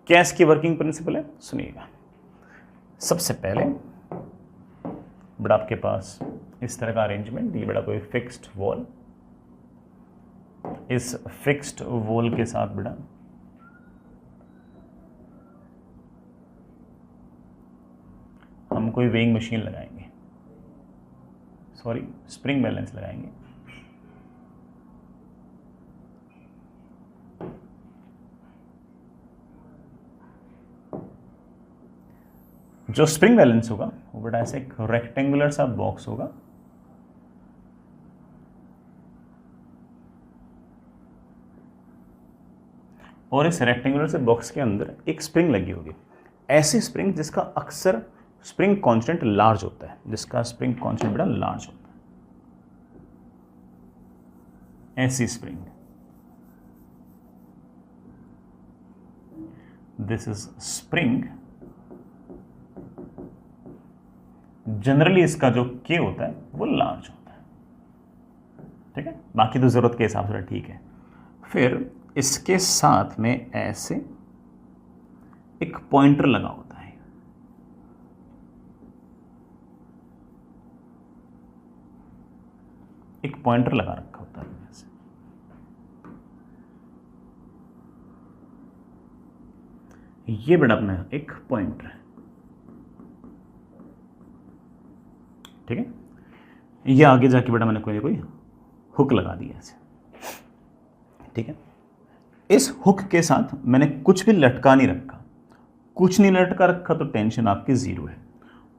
क्या इसकी वर्किंग प्रिंसिपल है, सुनिएगा। सबसे पहले बेटा आपके पास इस तरह का अरेंजमेंट, ये बेटा कोई फिक्स्ड वॉल, इस फिक्स्ड वॉल के साथ बेटा हम कोई वेइंग मशीन लगाएंगे, सॉरी स्प्रिंग बैलेंस लगाएंगे। जो स्प्रिंग बैलेंस होगा वो बेटा ऐसे एक रेक्टेंगुलर सा बॉक्स होगा, और इस रेक्टेंगुलर से बॉक्स के अंदर एक स्प्रिंग लगी होगी। ऐसी स्प्रिंग जिसका अक्सर स्प्रिंग कांस्टेंट लार्ज होता है, जिसका स्प्रिंग कांस्टेंट बेटा लार्ज होता है, ऐसी spring, this is spring. Generally इसका जो K होता है वो लार्ज होता है। ठीक है, बाकी तो जरूरत के हिसाब से ठीक है। फिर इसके साथ में ऐसे एक पॉइंटर लगा होता है, एक पॉइंटर लगा रखा होता है ऐसे। ये बेटा अपना एक पॉइंटर है। ठीक है, ये आगे जाके बेटा मैंने कोई ना कोई हुक लगा दिया ऐसे। ठीक है, इस हुक के साथ मैंने कुछ भी लटका नहीं रखा, कुछ नहीं लटका रखा तो टेंशन आपकी जीरो है।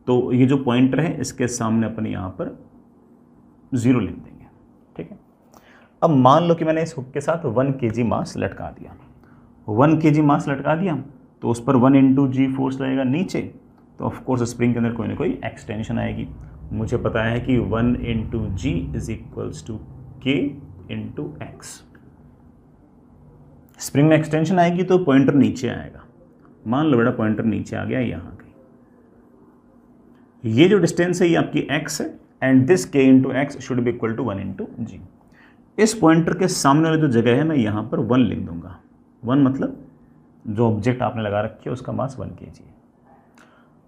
तो ये जो पॉइंटर है इसके सामने अपन यहाँ पर जीरो लिख देंगे। ठीक है, अब मान लो कि मैंने इस हुक के साथ 1 kg मास लटका दिया, 1 kg मास लटका दिया तो उस पर 1 × g फोर्स लगेगा नीचे, तो ऑफकोर्स स्प्रिंग के अंदर कोई ना कोई एक्सटेंशन आएगी। मुझे पता है कि 1 × g = k × x। स्प्रिंग में एक्सटेंशन आएगी तो पॉइंटर नीचे आएगा। मान लो बेटा पॉइंटर नीचे आ गया, यहाँ गई। ये जो डिस्टेंस है ये आपकी x है, and this k × x should be equal to 1 × g। इस पॉइंटर के सामने वाली जो जगह है मैं यहाँ पर 1 लिख दूंगा। 1 मतलब जो ऑब्जेक्ट आपने लगा रखी है उसका मास 1 kg है।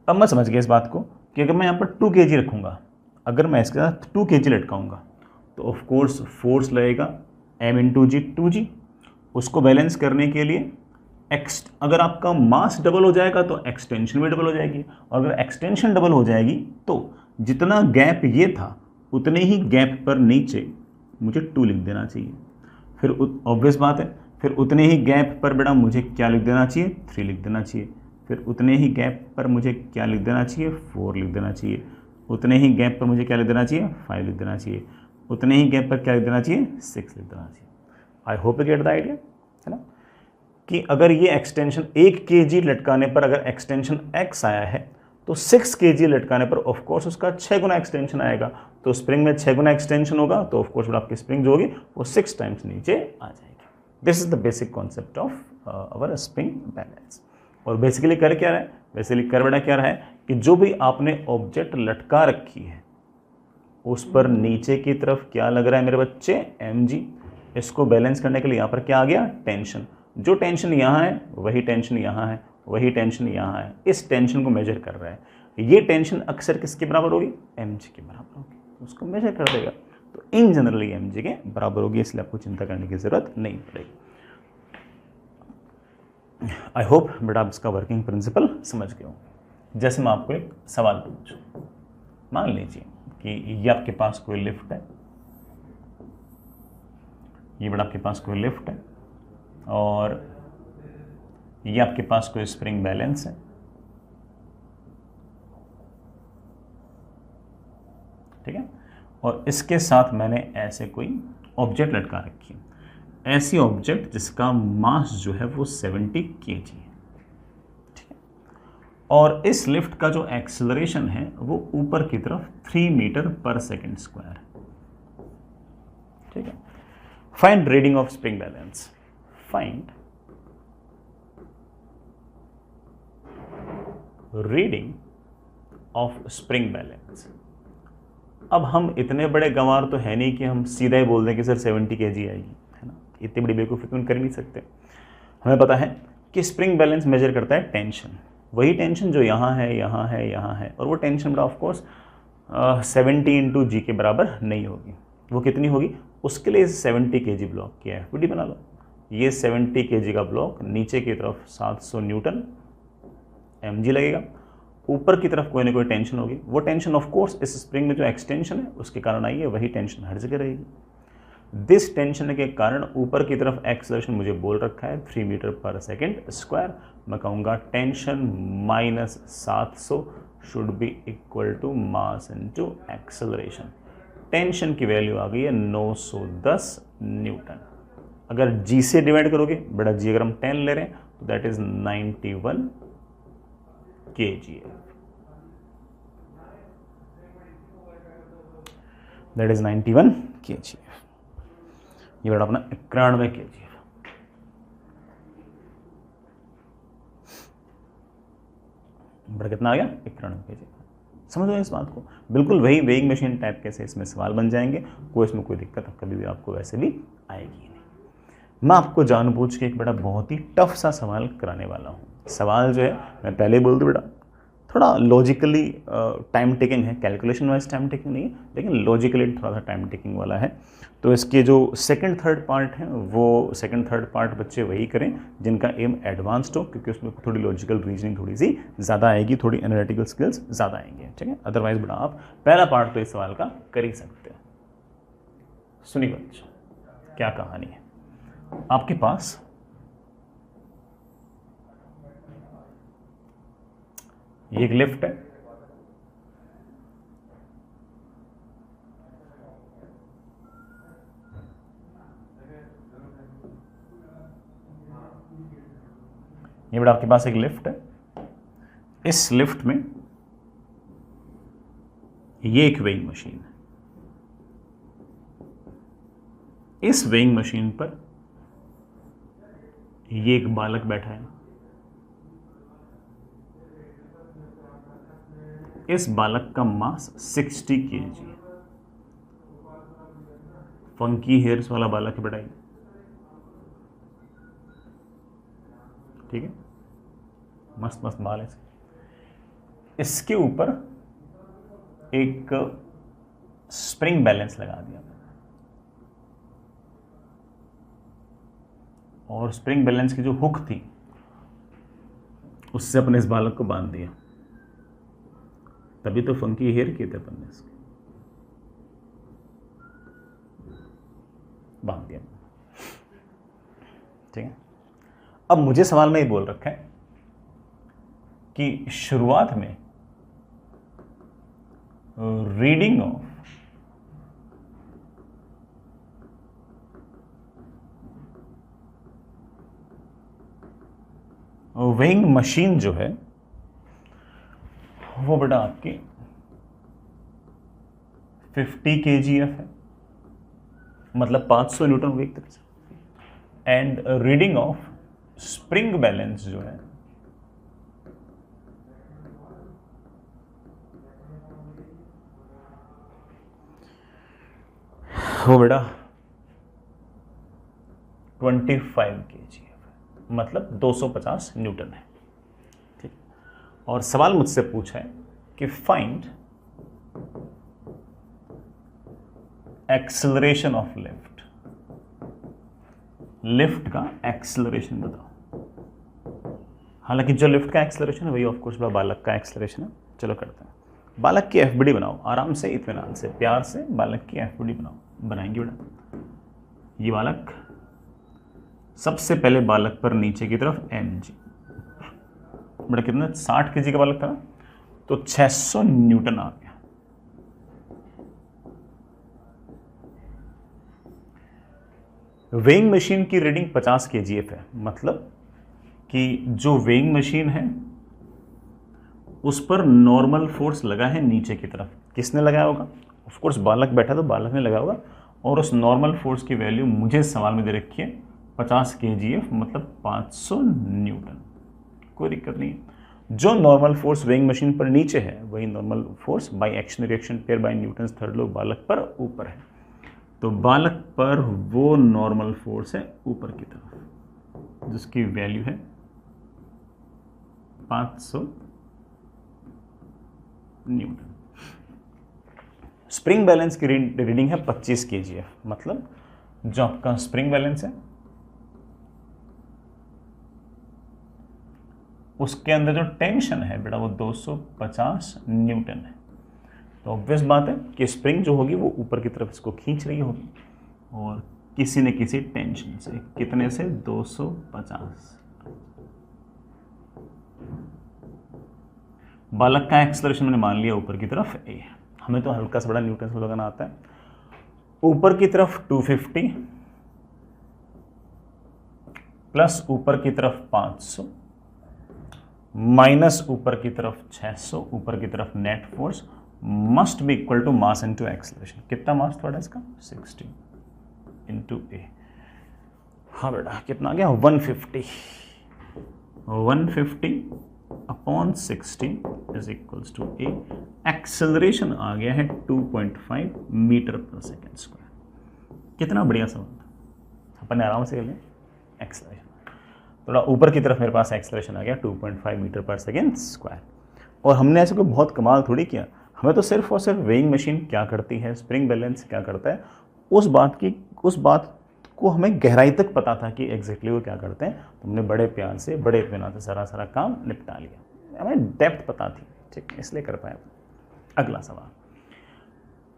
अब मैं समझ गया इस बात को कि अगर मैं यहाँ पर 2 kg रखूँगा, अगर मैं इसके साथ 2 kg लटकाऊँगा तो ऑफ कोर्स फोर्स लगेगा m इंटू जी 2g। उसको बैलेंस करने के लिए अगर आपका मास डबल हो जाएगा तो एक्सटेंशन भी डबल हो जाएगी, और अगर एक्सटेंशन डबल हो जाएगी तो जितना गैप ये था उतने ही गैप पर नीचे मुझे 2 लिख देना चाहिए। फिर ऑब्वियस बात है, फिर उतने ही गैप पर बेटा मुझे क्या लिख देना चाहिए, 3 लिख देना चाहिए। फिर उतने ही गैप पर मुझे क्या लिख देना चाहिए, 4 लिख देना चाहिए। उतने ही गैप पर मुझे क्या लिख देना चाहिए, 5 लिख देना चाहिए। उतने ही गैप पर क्या लिख देना चाहिए, 6 लिख देना चाहिए। I hope you get the idea, है ना, कि अगर ये एक्सटेंशन 1 kg लटकाने पर अगर एक्सटेंशन x आया है तो 6 kg लटकाने पर ऑफ कोर्स उसका 6 गुना एक्सटेंशन आएगा। तो स्प्रिंग में 6 गुना एक्सटेंशन होगा तो ऑफ कोर्स आपकी स्प्रिंग जो होगी वो 6 टाइम्स नीचे आ जाएगी। This is the basic concept of our spring balance. और बेसिकली कर क्या रहा है, बेसिकली कर बेटा क्या रहा है कि जो भी आपने ऑब्जेक्ट लटका रखी है उस पर नीचे की तरफ क्या लग रहा है मेरे बच्चे, mg। इसको बैलेंस करने के लिए यहाँ पर क्या आ गया, टेंशन। जो टेंशन यहाँ है वही टेंशन यहाँ है, वही टेंशन यहाँ है। इस टेंशन को मेजर कर रहा है। ये टेंशन अक्सर किसके बराबर होगी, mg के बराबर होगी। उसको मेजर कर देगा तो इन जनरली mg के बराबर होगी, इसलिए आपको चिंता करने की जरूरत नहीं पड़ेगी। आई होप बेटा आप इसका वर्किंग प्रिंसिपल समझ गए हो। जैसे मैं आपको एक सवाल पूछूं, मान लीजिए कि ये आपके पास कोई लिफ्ट है, ये बेटा आपके पास कोई लिफ्ट है और ये आपके पास कोई स्प्रिंग बैलेंस है, ठीक है, और इसके साथ मैंने ऐसे कोई ऑब्जेक्ट लटका रखी है, ऐसी ऑब्जेक्ट जिसका मास जो है वो 70 kg है, ठीक है, और इस लिफ्ट का जो एक्सेलरेशन है वो ऊपर की तरफ 3 मीटर पर सेकेंड स्क्वायर है, ठीक है। Find reading of spring balance, find reading of spring balance. अब हम इतने बड़े गंवार तो है नहीं कि हम सीधा ही बोल दें कि सर 70 kg आएगी, है ना, इतनी बड़ी बेवकूफ़ी कर नहीं सकते। हमें पता है कि स्प्रिंग बैलेंस मेजर करता है टेंशन, वही टेंशन जो यहाँ है, यहाँ है, यहाँ है, और वो टेंशन ऑफ कोर्स 70 इंटू जी के बराबर नहीं होगी। वो कितनी होगी, उसके लिए 70 kg ब्लॉक किया है, वीडी बना लो। ये 70 kg का ब्लॉक, नीचे की तरफ 700 न्यूटन mg लगेगा, ऊपर की तरफ कोई ना कोई टेंशन होगी। वो टेंशन ऑफ कोर्स इस स्प्रिंग में जो एक्सटेंशन है उसके कारण आई है, वही टेंशन हर जगह रहेगी। दिस टेंशन के कारण ऊपर की तरफ एक्सेलरेशन मुझे बोल रखा है 3 मीटर पर सेकेंड स्क्वायर। मैं कहूँगा tension minus 700 should be equal to mass into acceleration. Tension की वैल्यू आ गई है 910 न्यूटन। अगर जी से डिवाइड करोगे, बेटा जी अगर हम 10 ले रहे हैं तो that is 91 kgf, that is 91 kgf। ये बेटा अपना 91 kgf। बड़ा कितना आ गया, 91 kgf। समझ लो इस बात को, बिल्कुल वही वेइंग मशीन टाइप कैसे इसमें सवाल बन जाएंगे, कोई इसमें कोई दिक्कत कभी भी आपको वैसे भी आएगी नहीं। मैं आपको जानबूझ के एक बेटा बहुत ही टफ सा सवाल कराने वाला हूँ। सवाल जो है मैं पहले बोल दूँ बेटा थोड़ा लॉजिकली टाइम टेकिंग है, कैलकुलेशन वाइज टाइम टेकिंग नहीं है, लेकिन लॉजिकली थोड़ा सा टाइम टेकिंग वाला है। तो इसके जो सेकंड थर्ड पार्ट है वो सेकंड थर्ड पार्ट बच्चे वही करें जिनका एम एडवांस्ड हो, क्योंकि उसमें थोड़ी लॉजिकल रीजनिंग थोड़ी सी ज़्यादा आएगी, थोड़ी एनालिटिकल स्किल्स ज़्यादा आएंगे, ठीक है। अदरवाइज बेटा आप पहला पार्ट तो इस सवाल का कर ही सकते हो। सुनिए बच्चों, क्या कहानी है। आपके पास ये एक लिफ्ट है, ये बेटा आपके पास एक लिफ्ट है। इस लिफ्ट में ये एक वेइंग मशीन है। इस वेइंग मशीन पर ये एक बालक बैठा है। इस बालक का मास 60 kg है। फंकी हेयर्स वाला बालक है बेटा, ठीक है, मस्त मस्त बाल है। इसके ऊपर एक स्प्रिंग बैलेंस लगा दिया। और स्प्रिंग बैलेंस की जो हुक थी उससे अपने इस बालक को बांध दिया, तभी तो फंकी हेयर किए थे अपन ने, इसके बांध दिया। ठीक है, अब मुझे सवाल में ये बोल रखा है कि शुरुआत में रीडिंग ऑफ वेइंग मशीन जो है वो बेटा आपकी 50 kgf है, मतलब 500 न्यूटन हो गई एक तरह से। And reading of spring balance जो है वो बेटा 25 kgf है, मतलब 250 न्यूटन है। ठीक, और सवाल मुझसे पूछा है कि find acceleration of lift, lift का एक्सेलरेशन बताओ। हालांकि जो लिफ्ट का एक्सेलरेशन है वही ऑफ कोर्स बालक का एक्सेलरेशन है। चलो करते हैं, बालक की एफबीडी बनाओ, आराम से, इत्मीनान से, प्यार से बालक की एफबीडी बनाओ। बनाएंगे बेटा, ये बालक, सबसे पहले बालक पर नीचे की तरफ mg, बेटा कितना 60 kg का बालक था ना, तो 600 न्यूटन आ गया। वेइंग मशीन की रीडिंग 50 kgf है, मतलब कि जो वेइंग मशीन है उस पर नॉर्मल फोर्स लगा है नीचे की तरफ। किसने लगाया होगा? ऑफ कोर्स बालक बैठा तो बालक ने लगाया होगा, और उस नॉर्मल फोर्स की वैल्यू मुझे सवाल में दे रखी है 50 kgf, मतलब 500 न्यूटन। कोई दिक्कत नहीं है, जो नॉर्मल फोर्स वेइंग मशीन पर नीचे है वही normal force by action reaction pair bye Newton's third law बालक पर ऊपर है। तो बालक पर वो नॉर्मल फोर्स है ऊपर की तरफ जिसकी वैल्यू है 500 न्यूटन। स्प्रिंग बैलेंस की रीडिंग है 25 kgf, मतलब जो आपका स्प्रिंग बैलेंस है उसके अंदर जो टेंशन है बेटा वो 250 न्यूटन है। तो ऑब्वियस बात है कि स्प्रिंग जो होगी वो ऊपर की तरफ इसको खींच रही होगी, और किसी न किसी टेंशन से, कितने से? 250। बालक का एक्सेलरेशन मैंने मान लिया ऊपर की तरफ a, हमें तो हल्का सा बड़ा न्यूटन से लगाना आता है। ऊपर की तरफ 250 प्लस ऊपर की तरफ 500 माइनस ऊपर की तरफ 600, ऊपर की तरफ net force must be equal to mass into acceleration. कितना मास थोड़ा इसका? 60 इंटू ए। हाँ बेटा कितना आ गया? 150 upon 60 is equals to a. Acceleration आ गया है 2.5 मीटर पर सेकेंड स्क्वायर। कितना बढ़िया सवाल था, अपन ने आराम से कर लिया। एक्सेलरेशन थोड़ा ऊपर की तरफ मेरे पास एक्सेलरेशन आ गया 2.5 मीटर पर सेकेंड स्क्वायर। और हमने ऐसे कोई बहुत कमाल थोड़ी किया, हमें तो सिर्फ और सिर्फ वेइंग मशीन क्या करती है, स्प्रिंग बैलेंस क्या करता है, उस बात को हमें गहराई तक पता था कि एग्जैक्टली वो क्या करते हैं। तो हमने बड़े प्यार से, बड़े इत्मीनान से सारा काम निपटा लिया, हमें डेप्थ पता थी, ठीक, इसलिए कर पाए। अगला सवाल,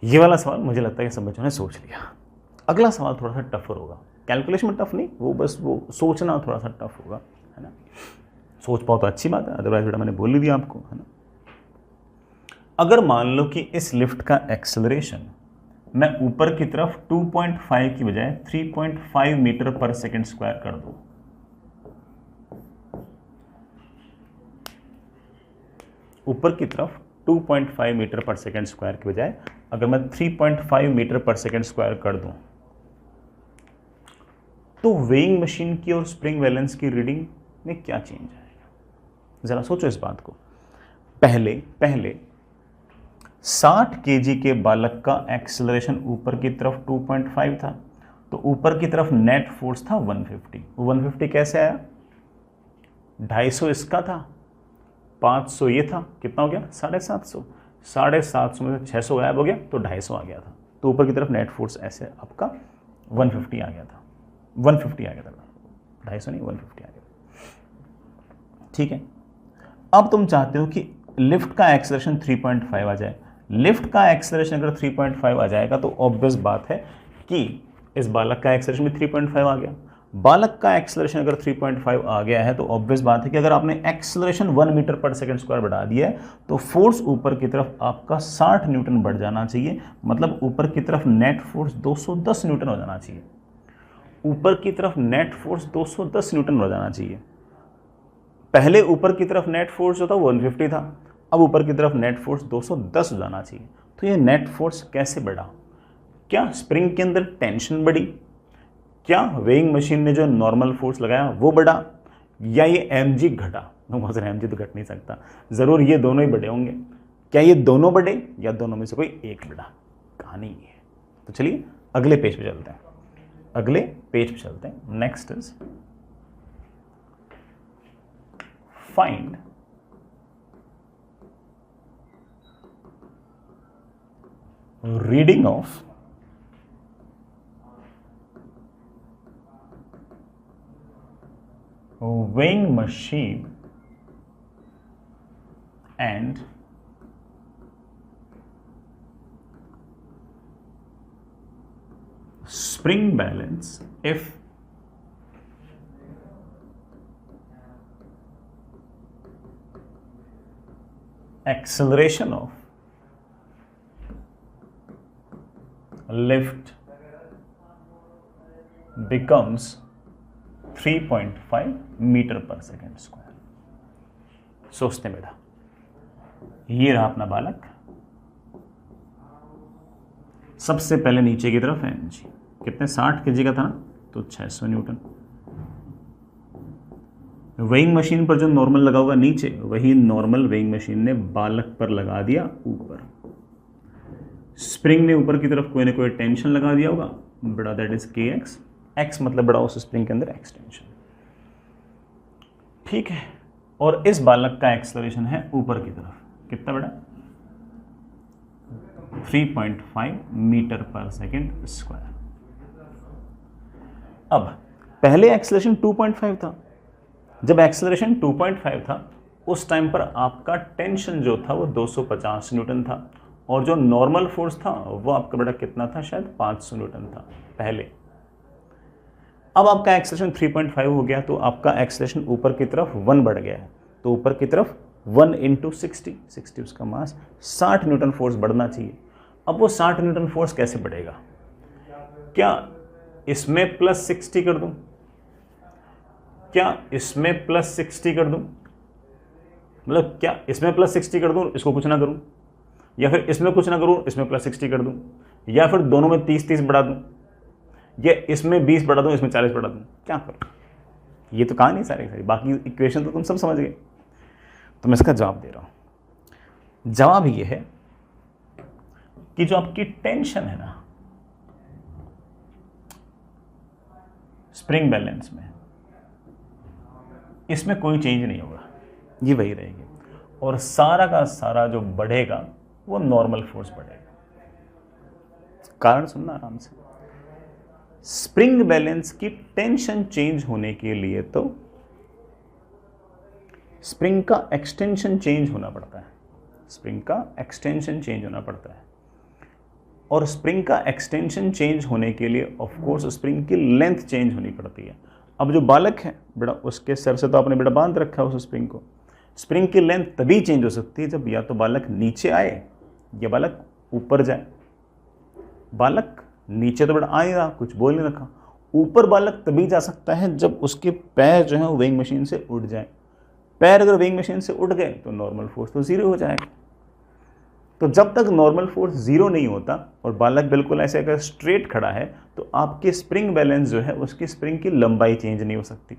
ये वाला सवाल मुझे लगता है कि सब बच्चों ने सोच लिया। अगला सवाल थोड़ा सा टफर होगा, कैलकुलेशन में टफ नहीं, वो बस वो सोचना थोड़ा सा टफ होगा, है ना। सोच पाओ तो अच्छी बात है, अदरवाइज बेटा मैंने बोल ही दिया आपको, है ना। अगर मान लो कि इस लिफ्ट का एक्सेलरेशन मैं ऊपर की तरफ 2.5 की बजाय 3.5 मीटर पर सेकेंड स्क्वायर कर दूं, ऊपर की तरफ 2.5 मीटर पर सेकेंड स्क्वायर की बजाय अगर मैं 3.5 मीटर पर सेकेंड स्क्वायर कर दूं, तो वेइंग मशीन की और स्प्रिंग बैलेंस की रीडिंग में क्या चेंज आएगा? जरा सोचो इस बात को। पहले 60 kg के बालक का एक्सेलरेशन ऊपर की तरफ 2.5 था, तो ऊपर की तरफ नेट फोर्स था 150। 150 कैसे आया? 250 इसका था, 500 ये था, कितना हो गया? 750। 750 में से 600 गायब हो गया तो 250 आ गया था। तो ऊपर की तरफ नेट फोर्स ऐसे आपका 150 आ गया था, 150 आ गया था। 250 नहीं 150 आ गया। ठीक है, अब तुम चाहते हो कि लिफ्ट का एक्सेलरेशन 3.5 आ जाए। लिफ्ट का एक्सेलरेशन अगर 3.5 आ जाएगा तो ऑब्वियस बात है कि इस बालक का एक्सेलरेशन भी 3.5 आ गया। बालक का एक्सेलरेशन अगर 3.5 आ गया है तो ऑब्वियस बात है कि अगर आपने एक्सेलरेशन 1 मीटर पर सेकंड स्क्वायर बढ़ा दिया है तो फोर्स ऊपर की तरफ आपका 60 न्यूटन बढ़ जाना चाहिए। मतलब ऊपर की तरफ नेट फोर्स 210 न्यूटन हो जाना चाहिए। ऊपर की तरफ नेट फोर्स 210 न्यूटन हो जाना चाहिए। पहले ऊपर की तरफ नेट फोर्स जो था 150 था, अब ऊपर की तरफ नेट फोर्स 210 हो जाना चाहिए। तो ये नेट फोर्स कैसे बढ़ा? क्या स्प्रिंग के अंदर टेंशन बढ़ी? क्या वेइंग मशीन ने जो नॉर्मल फोर्स लगाया वो बढ़ा? या ये mg घटा? mg तो घट नहीं सकता, ज़रूर ये दोनों ही बढ़े होंगे। क्या ये दोनों बढ़े या दोनों में से कोई एक बढ़ा? कहानी ये है। तो चलिए अगले पेज पे चलते हैं। अगले पेज पे चलते हैं। Next is find reading of weighing machine and spring balance if acceleration of lift becomes 3.5 metre पर सेकेंड स्क्वायर। सोचते बेटा, ये रहा अपना बालक, सबसे पहले नीचे की तरफ mg कितने 60 kg का था ना, तो 600 न्यूटन। वेइंग मशीन पर जो नॉर्मल लगा होगा नीचे, वही नॉर्मल वेइंग मशीन ने बालक पर लगा दिया ऊपर। स्प्रिंग ने ऊपर की तरफ कोई ना कोई टेंशन लगा दिया होगा बड़ा, दैट इज kx। x मतलब बड़ा उस स्प्रिंग के अंदर एक्सटेंशन। ठीक है, और इस बालक का एक्सेलरेशन है ऊपर की तरफ, कितना बड़ा? 3.5 मीटर पर सेकेंड स्क्वायर। अब पहले एक्सेलरेशन 2.5 था। जब एक्सेलरेशन 2.5 था उस टाइम पर आपका टेंशन जो था वो 250 न्यूटन था, और जो नॉर्मल फोर्स था वो आपका बड़ा कितना था? शायद 500 न्यूटन था पहले। अब आपका एक्सेलरेशन 3.5 हो गया तो आपका एक्सेलरेशन ऊपर की तरफ 1 बढ़ गया है। तो ऊपर की तरफ 1 × 60 उसका मास 60 न्यूटन फोर्स बढ़ना चाहिए। अब वो 60 न्यूटन फोर्स कैसे बढ़ेगा? क्या इसमें प्लस 60 कर दूं? क्या इसमें प्लस 60 कर दूं? मतलब क्या इसमें प्लस 60 कर दूं, इसको कुछ ना करूं, या फिर इसमें कुछ ना करूं, इसमें प्लस 60 कर दूं, या फिर दोनों में 30-30 बढ़ा दूं, ये इसमें 20 बढ़ा दूं, इसमें 40 बढ़ा दूं? क्या करूं? ये तो कहानी सारी, बाकी इक्वेशन तो तुम सब समझ गए। तो मैं इसका जवाब दे रहा हूं। जवाब ये है कि जो आपकी टेंशन है ना स्प्रिंग बैलेंस में, इसमें कोई चेंज नहीं होगा, ये वही रहेगी, और सारा का सारा जो बढ़ेगा वो नॉर्मल फोर्स बढ़ेगा। कारण सुनना आराम से। स्प्रिंग बैलेंस की टेंशन चेंज होने के लिए तो स्प्रिंग का एक्सटेंशन चेंज होना पड़ता है। स्प्रिंग का एक्सटेंशन चेंज होना पड़ता है, और स्प्रिंग का एक्सटेंशन चेंज होने के लिए ऑफ कोर्स स्प्रिंग की लेंथ चेंज होनी पड़ती है। अब जो बालक है बेटा, उसके सर से तो आपने बेटा बांध रखा है उस स्प्रिंग को। स्प्रिंग की लेंथ तभी चेंज हो सकती है जब या तो बालक नीचे आए या बालक ऊपर जाए। बालक नीचे तो बेटा आ नहीं रहा, कुछ बोल नहीं रखा। ऊपर बालक तभी जा सकता है जब उसके पैर जो है वो वेइंग मशीन से उड़ जाए। पैर अगर वेइंग मशीन से उड़ गए तो नॉर्मल फोर्स तो जीरो हो जाएगा। तो जब तक नॉर्मल फोर्स जीरो नहीं होता और बालक बिल्कुल ऐसे अगर स्ट्रेट खड़ा है तो आपके स्प्रिंग बैलेंस जो है उसकी स्प्रिंग की लंबाई चेंज नहीं हो सकती,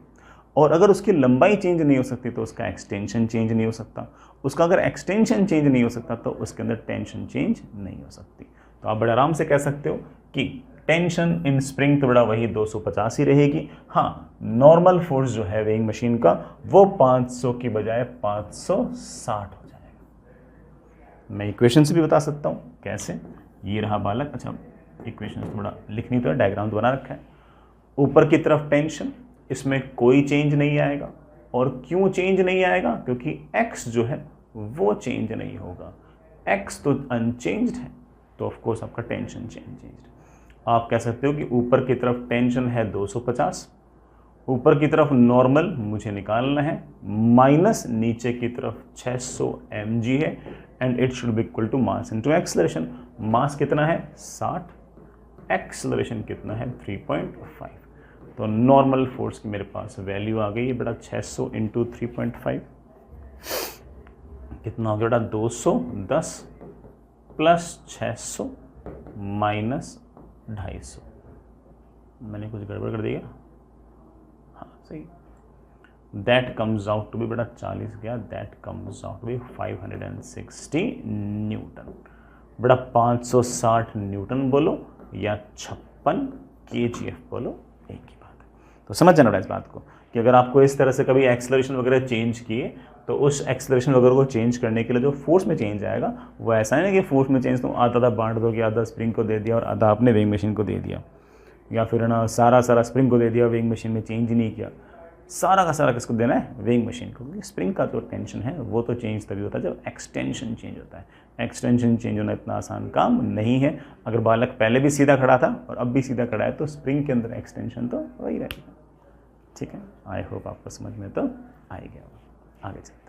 और अगर उसकी लंबाई चेंज नहीं हो सकती तो उसका एक्सटेंशन चेंज नहीं हो सकता। उसका अगर एक्सटेंशन चेंज नहीं हो सकता तो उसके अंदर टेंशन चेंज नहीं हो सकती। तो आप बड़े आराम से कह सकते हो कि टेंशन इन स्प्रिंग तो बड़ा वही 250 ही रहेगी। हाँ, नॉर्मल फोर्स जो है वेइंग मशीन का वो 500 की बजाय 560 हो जाएगा। मैं इक्वेशन से भी बता सकता हूँ कैसे। ये रहा बालक। अच्छा, इक्वेशन थोड़ा लिखनी तो है, डायग्राम तो बना रखा है। ऊपर की तरफ टेंशन, इसमें कोई चेंज नहीं आएगा। और क्यों चेंज नहीं आएगा? क्योंकि x जो है वो चेंज नहीं होगा। x तो अनचेंज्ड है, तो ऑफ कोर्स आपका टेंशन चेंज्ड। आप कह सकते हो कि ऊपर की तरफ टेंशन है 250, ऊपर की तरफ नॉर्मल मुझे निकालना है, माइनस नीचे की तरफ 600 mg है, and it should be equal to mass into acceleration. Mass कितना है? 60, एक्सेलरेशन कितना है? 3.5। तो नॉर्मल फोर्स की मेरे पास वैल्यू आ गई है बेटा 600 इंटू 3.5, कितना हो गया बेटा? 210 प्लस 600 माइनस 250। मैंने कुछ गड़बड़ कर दिया? हाँ सही। That comes out to be बेटा 40 गया, that comes out to be 560 newton. बेटा 560 न्यूटन बोलो या 56 kgf बोलो, एक ही बात है। तो समझ जाना बेटा इस बात को कि अगर आपको इस तरह से कभी एक्सेलरेशन वगैरह चेंज किए तो उस एक्सेलरेशन वगैरह को चेंज करने के लिए जो फोर्स में चेंज आएगा वो ऐसा नहीं कि फोर्स में चेंज तो आधा बांट दो कि आधा स्प्रिंग को दे दिया और आधा आपने वेइंग मशीन को दे दिया, या फिर ना सारा स्प्रिंग को दे दिया, वेइंग मशीन में चेंज ही नहीं किया। सारा का सारा किसको देना है? वेइंग मशीन को। क्योंकि स्प्रिंग का जो टेंशन है वो तो चेंज तभी होता है जब एक्सटेंशन चेंज होता है। एक्सटेंशन चेंज होना इतना आसान काम नहीं है। अगर बालक पहले भी सीधा खड़ा था और अब भी सीधा खड़ा है तो स्प्रिंग के अंदर एक्सटेंशन तो वही रहेगा। ठीक है, आई होप आपको समझ में तो आ ही गया। आगे चलिए।